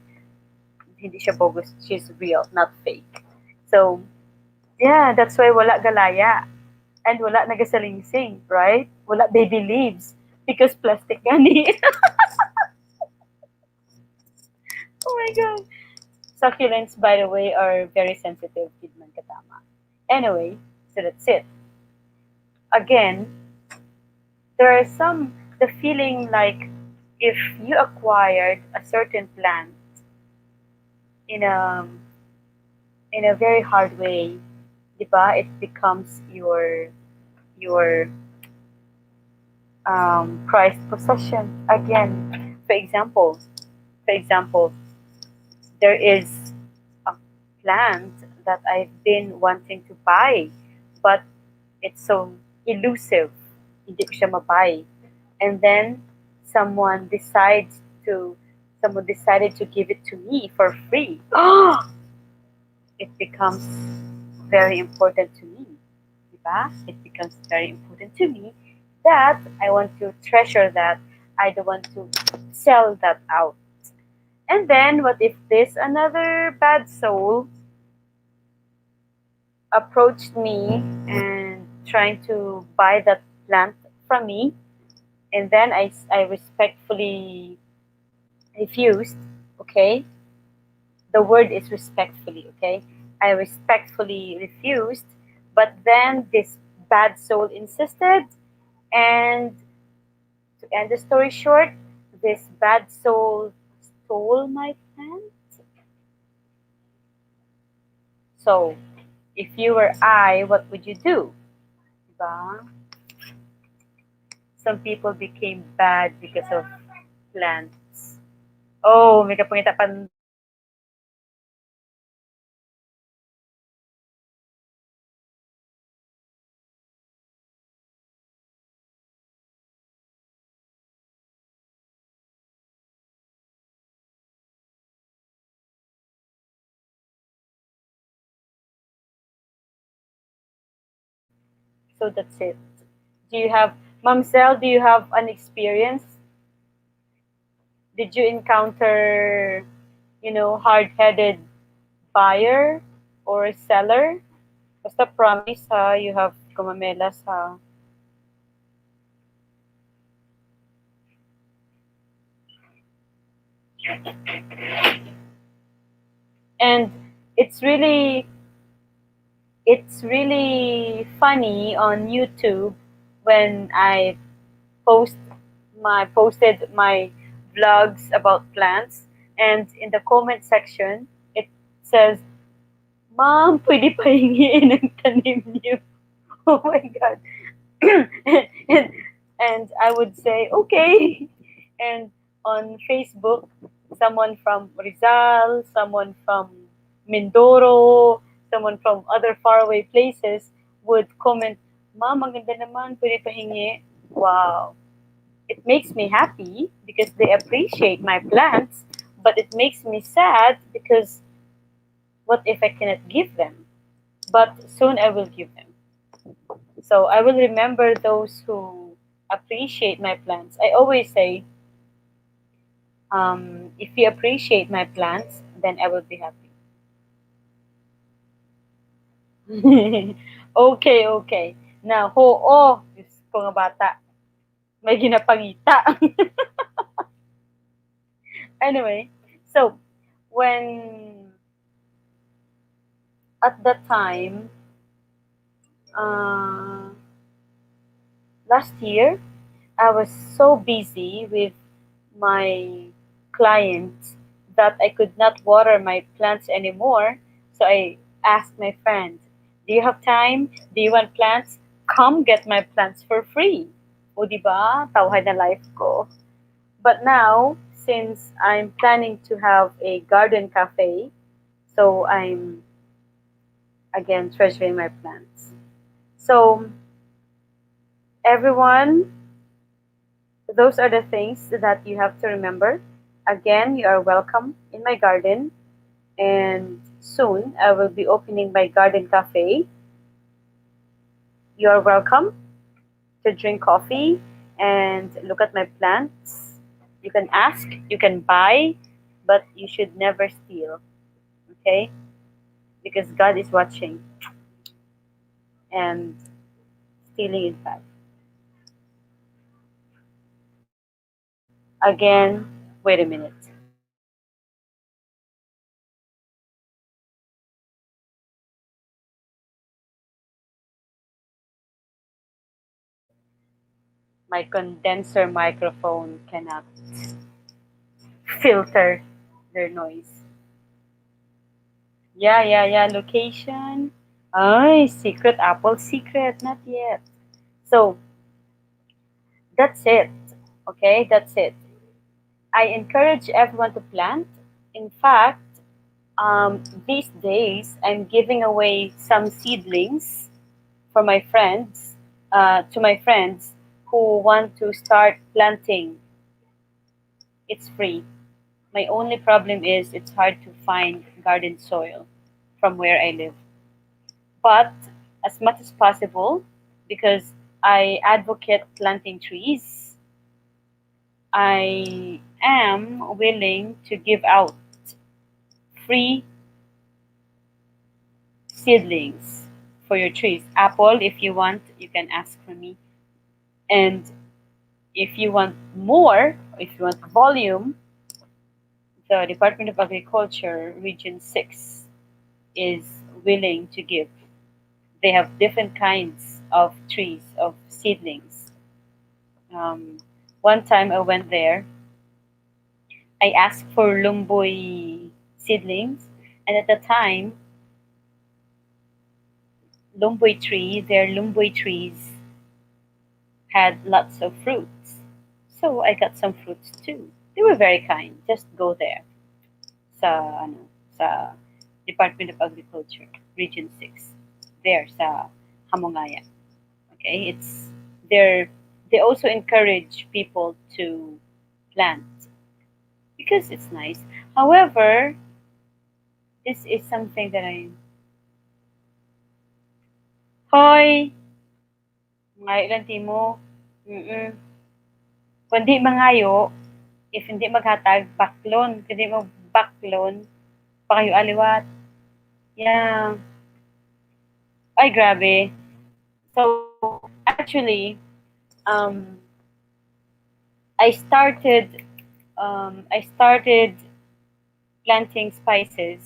hindi siya bogus, she's real, not fake. So, yeah, that's why wala galaya and wala nagasalingsing, right? Wala baby leaves because plastic gani. Oh my god. Succulents, by the way, are very sensitive, Kidman Katama. Anyway, so that's it. Again, there are some, the feeling like if you acquired a certain plant in a very hard way, di ba? It becomes your prized possession again. For example, for example, there is a plant that I've been wanting to buy, but it's so elusive. Hindi ko siya mabuy. And then someone decides to someone decided to give it to me for free. It becomes very important to me. Diba? It becomes very important to me that I want to treasure that. I don't want to sell that out. And then what if this another bad soul approached me and trying to buy that plant from me, and then I respectfully refused. Okay, the word is respectfully. Okay, I respectfully refused, but then this bad soul insisted, and to end the story short, this bad soul stole my plant. So if you were I, what would you do? Diba? Some people became bad because of plants. Oh, may kapangita pan. So that's it. Do you have, Mamsel, do you have an experience? Did you encounter, hard-headed buyer or seller? Basta promise ha, you have kumamelas ha. And it's really it's really funny on YouTube when I post posted my vlogs about plants, and in the comment section it says, "Ma'am, pwede pahingiin ang tanim niyo." Oh my god. and, and I would say, okay. And on Facebook, someone from Rizal, someone from Mindoro, someone from other faraway places would comment, Ma'am, maganda naman, pwede pahingi. Wow. It makes me happy because they appreciate my plants, but it makes me sad because what if I cannot give them? But soon I will give them. So I will remember those who appreciate my plants. I always say, if you appreciate my plants, then I will be happy. Okay, okay. Now, Diyos ko nga bata, may ginapangita. Anyway, so when at that time, uh, last year, I was so busy with my clients that I could not water my plants anymore. So I asked my friend, "Do you have time? Do you want plants? Come get my plants for free." O di ba? Tawhay na life ko. But now, since I'm planning to have a garden cafe, so I'm again treasuring my plants. So, everyone, those are the things that you have to remember. Again, you are welcome in my garden, and soon I will be opening my garden cafe. You are welcome to drink coffee and look at my plants. You can ask, you can buy, but you should never steal, okay? Because God is watching, and stealing is bad. Again, wait a minute. My condenser microphone cannot filter their noise. Yeah, yeah, yeah. Location. Ay, secret. Apple secret. Not yet. So, that's it. Okay, that's it. I encourage everyone to plant. In fact, these days I'm giving away some seedlings for my friends, to my friends who want to start planting. It's free. My only problem is it's hard to find garden soil from where I live. But as much as possible, because I advocate planting trees, I am willing to give out free seedlings for your trees. Apple, if you want, you can ask for me. And if you want more, if you want volume, the Department of Agriculture, Region 6, is willing to give. They have different kinds of trees, of seedlings. Um, one time I went there, I asked for lumboy seedlings, and at the time, their lumboy trees had lots of fruits. So I got some fruits too. They were very kind. Just go there sa sa Department of Agriculture, Region 6. There sa Hamongaya. Okay, they also encourage people to plant because it's nice. However, this is something that I Hoy, mga ilang timo. Mm. Kundi mangayo, if hindi maghatag, baklon. Kundi mo baklon, pakayo aliwat. Yeah. Ay, grabe. So, actually, um, I started planting spices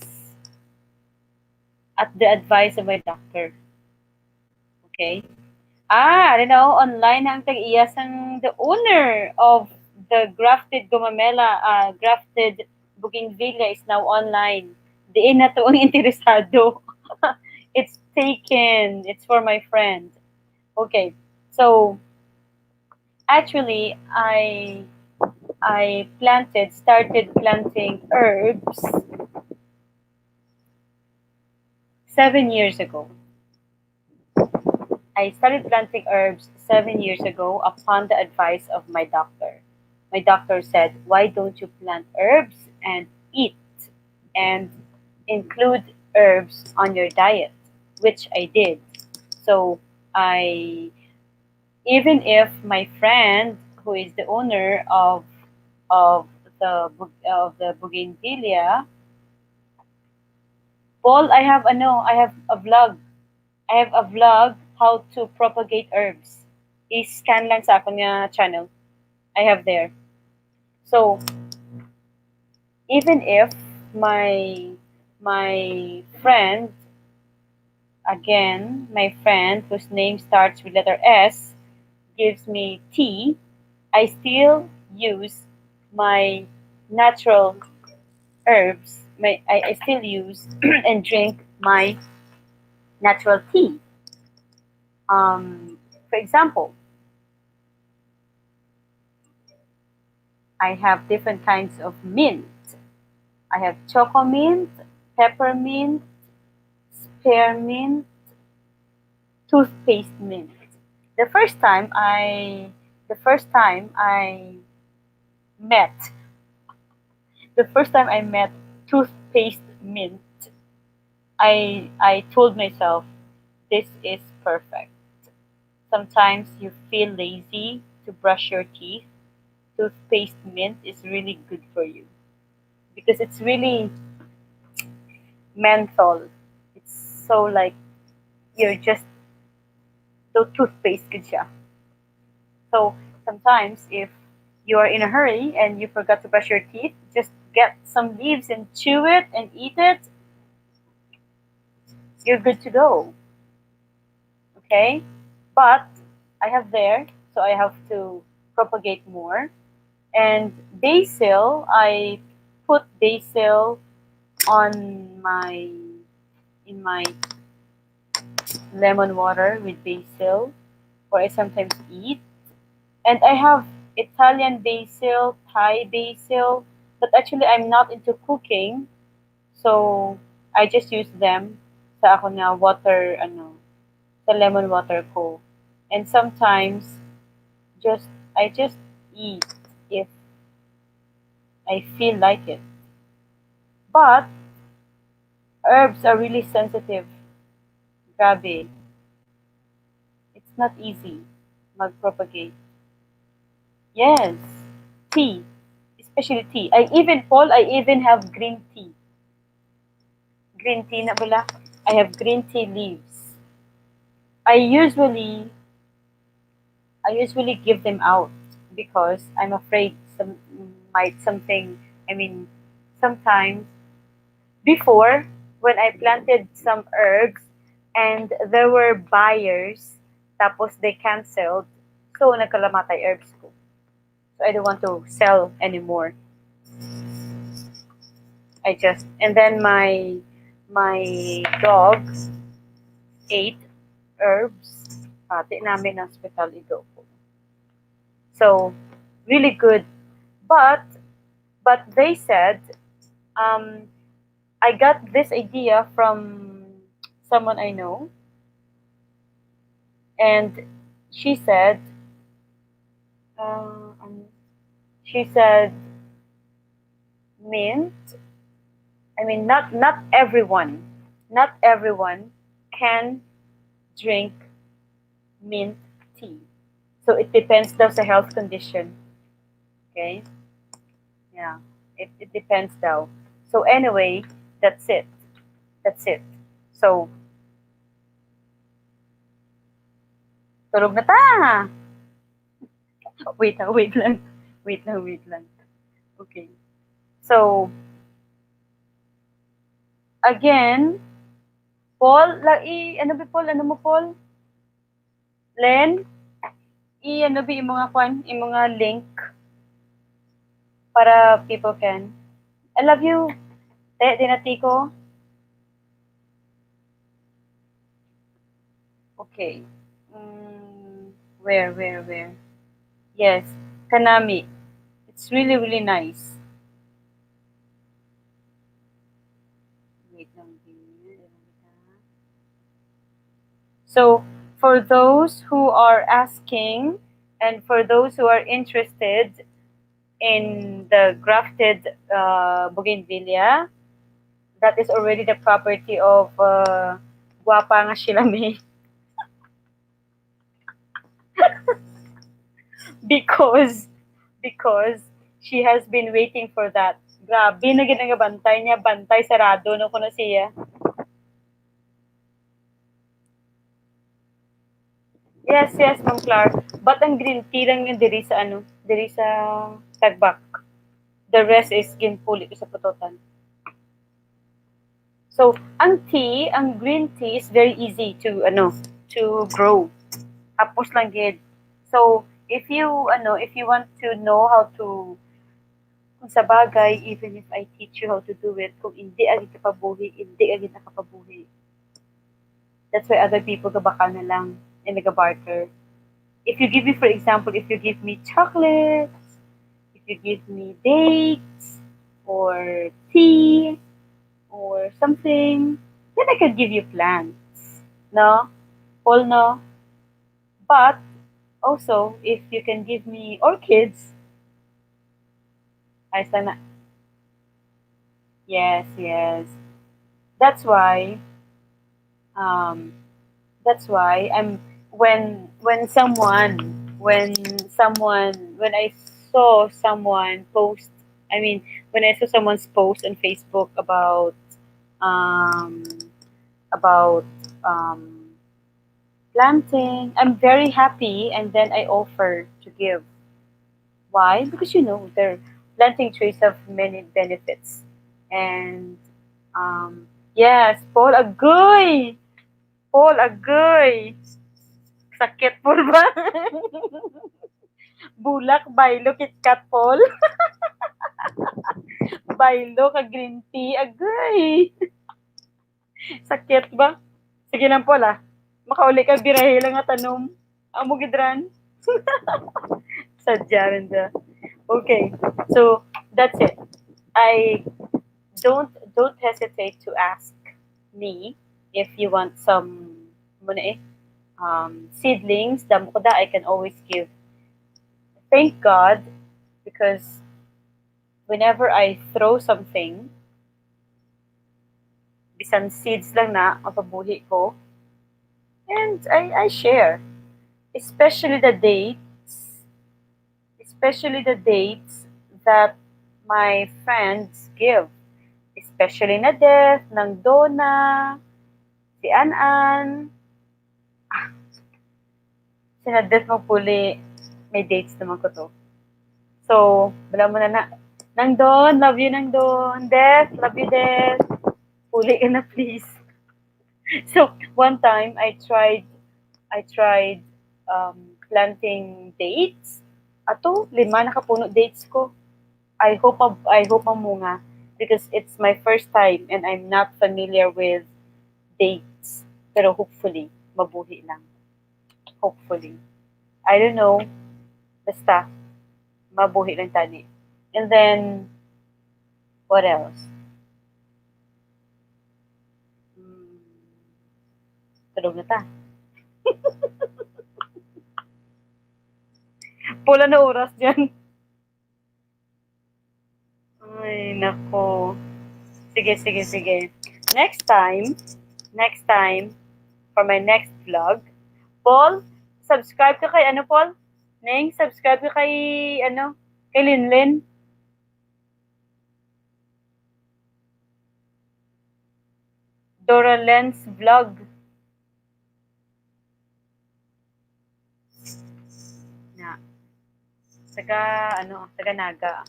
at the advice of my doctor. Okay? I know, online ang tag-iya sang the owner of the grafted gumamela, grafted bougainvillea is now online. Diin na to ang interesado. It's taken. It's for my friend. Okay. So, actually, started planting herbs 7 years ago. I started planting herbs 7 years ago upon the advice of my doctor. My doctor said, why don't you plant herbs and eat and include herbs on your diet? Which I did. So I, even if my friend who is the owner of the bougainvillea, Paul, I have a vlog. I have a vlog how to propagate herbs. I-scan lang sa ako nga channel. I have there. So, even if my friend, again, my friend whose name starts with letter S, gives me tea, I still use my natural herbs. I still use and drink my natural tea. For example, I have different kinds of mint. I have choco mint, peppermint, spearmint, toothpaste mint. The first time I the first time I met the first time I met toothpaste mint, I told myself this is perfect. Sometimes you feel lazy to brush your teeth. Toothpaste mint is really good for you because it's really menthol. It's so like you're just so toothpaste good siya. So sometimes if you are in a hurry and you forgot to brush your teeth, just get some leaves and chew it and eat it. You're good to go. Okay? But I have there, so I have to propagate more. And basil, I put basil on my in my lemon water with basil, or I sometimes eat. And I have Italian basil, Thai basil, but actually I'm not into cooking, so I just use them sa ako na water, sa lemon water ko. And sometimes just I just eat if I feel like it. But herbs are really sensitive. Grabe. It's not easy mag-propagate. Yes. Tea. Especially tea. I even have green tea. Green tea na pala. I have green tea leaves. I usually I usually give them out because I'm afraid something I mean sometimes before when I planted some herbs and there were buyers tapos they canceled, so nagkalamatay herbs ko. So I don't want to sell anymore. I just and then my dog ate herbs. Pati namin ng hospital igo ko. So really good. But they said um, I got this idea from someone I know, and she said, uh, um, she said, mint. I mean, not everyone can drink mint tea. So it depends daw sa health condition. Okay, yeah, it depends daw. So anyway, that's it. That's it. So tulog na ta. Wait lang. Wait lang. Okay. So, again, Paul, ano ba Paul? Ano mo Paul? Len, ano ba yung mga yung mga link para people can. I love you. Dinati ko. Okay. Where? Yes, Kanami. It's really, really nice. Wait lang din. So, for those who are asking and for those who are interested in the grafted bougainvillea, that is already the property of Guapa nga Shilame because she has been waiting for that. Grabe na gid nga bantay niya, bantay sarado no kuno siya. Yes, Ma'am Clark. But ang green tea lang yung diri sa Tagbak. The rest is ginpuli ko sa putotan. So, ang green tea is very easy to grow. Tapos lang gid. So, if you want to know how to kung sa bagay, even if I teach you how to do it, kung hindi agad kapabuhi, hindi agad nakapabuhi. That's why other people gabaka na lang and nagabarter. If you give me, for example, if you give me chocolates, if you give me dates, or tea, or something, then I could give you plants. No? Paul, no. But also, if you can give me orchids, ayos lang na. Yes, yes. That's why, um, that's why when when I saw someone post, I mean, when I saw someone's post on Facebook um, about um, planting, I'm very happy, and then I offer to give. Why? Because their planting trees have many benefits, and yes, Paul agoy, Paul agoy. Sakit Paul ba? Bulak, baylo, kitkat Paul. Baylo, ka green tea, agoy. Sakit ba? Sige lang Paul ah. Makauli ka birahe lang nga tanom. Amo gidran. Sadya rin da. Okay. So, that's it. I don't hesitate to ask me if you want some muna seedlings. Damo ko da, I can always give. Thank God because whenever I throw something, bisan seeds lang na ang pabuhi ko, and I share. Especially the dates, especially the dates that my friends give. Especially na Death, ng Donna, si An-An. Si Nadet magpuli, may dates naman ko to. So, wala mo na. Nang Don, love you Nang Don. Death, love you Death. Puli ka na please. So, one time, I tried planting dates. Ato, 5 nakapuno dates ko. I hope mamunga because it's my first time and I'm not familiar with dates. Pero hopefully, mabuhi lang. Hopefully. I don't know. Basta, mabuhi lang tani. And then, what else? Hmm, tulog na ta. Pula na oras dyan. Ay, nako. Sige, sige, sige. Next time, for my next vlog, Paul, subscribe ka kay ano, Paul? Neng, subscribe ka kay, ano, kay Linlin. Dora Lens Vlog. Na, taga Naga.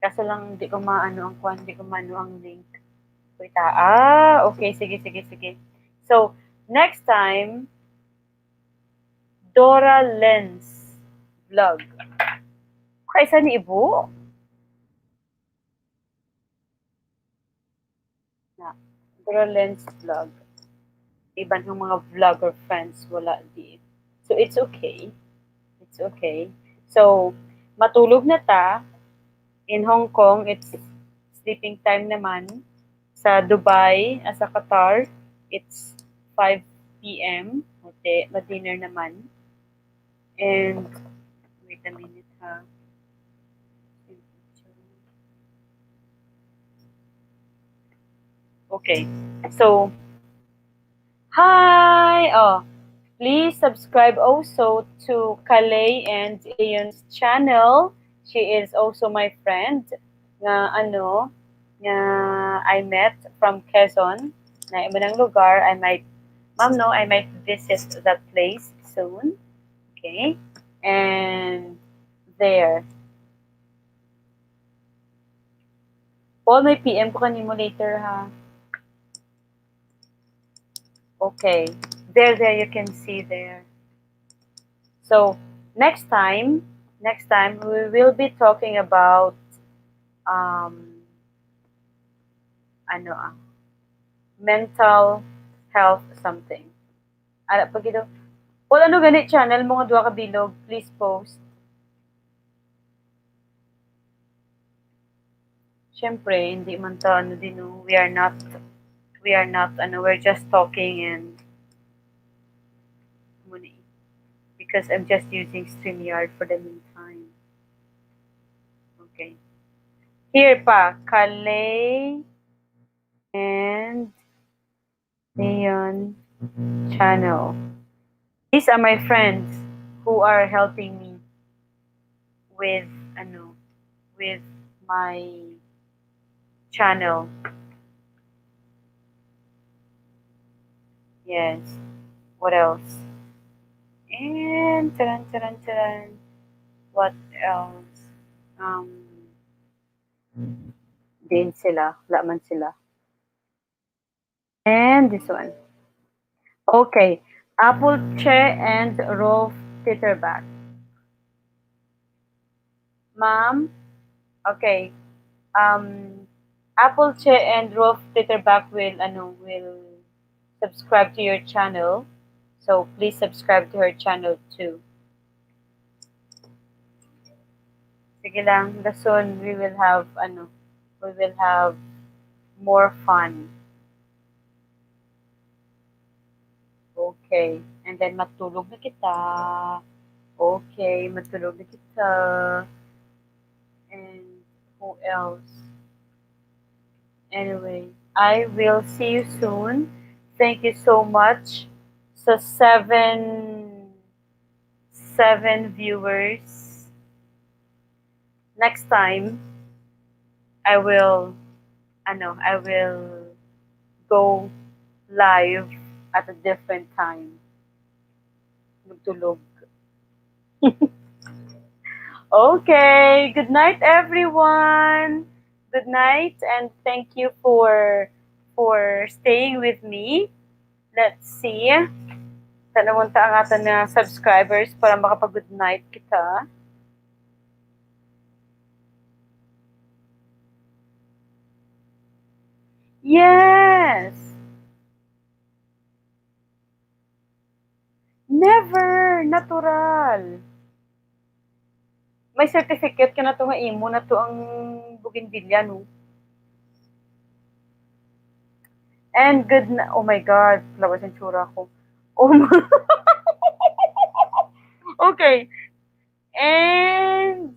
Kaso lang, di ko maano ang kwan, di ko maano ang link. Wait, okay, sige, sige, sige. So, next time, Dora Lens Vlog. Kaysa ni Ibo? Na, Dora Lens Vlog. Iban ng mga vlogger friends, wala di. So, it's okay. It's okay. So, matulog na ta. In Hong Kong, it's sleeping time naman. Sa Dubai, sa Qatar, it's 5 p.m. Ma-dinner naman. And, wait a minute ha. Okay. So, hi! Oh, please subscribe also to Kalei and Ayon's channel. She is also my friend nga nga I met from Quezon na ibang lugar. Ma'am, no, I might visit that place soon. Okay? And there. Paul, may PM ko kanimo later ha. Okay. There you can see there. So, next time we will be talking about ano mental health something. Ala pag ito. Paul, ano ganit channel mo nga duha ka bilog? Please post. Siyempre, hindi man to we are not we're just talking and muna eh. Because I'm just using StreamYard for the meantime. Okay. Here pa, Kalay and Leon channel. These are my friends who are helping me with ano with my channel. Yes. What else? And taran taran taran. What else? Um, din sila. Wala man sila. And this one. Okay. Apple Che and Rolf Titterback. Ma'am, okay. Apple Che and Rolf Titterback will subscribe to your channel. So please subscribe to her channel too. Sige lang, soon we will have more fun. Okay. And then matulog na kita. Okay, matulog na kita. And who else? Anyway, I will see you soon. Thank you so much. So seven viewers. Next time, I will go live at a different time. Magtulog. Okay, good night everyone. Good night and thank you for staying with me. Let's see. Sana munta ang ato na subscribers para makapag-good night kita. Yes! Never! Natural! May certificate ka na to nga imo na to ang bougainvillea, no? And good na, oh my God, lawas yung tsura ko. Oh my, okay. And,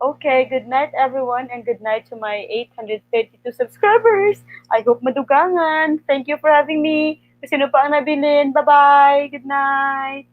okay, good night everyone and good night to my 832 subscribers. I hope madugangan. Thank you for having me. Kung sino pa ang nabilin, bye-bye. Good night.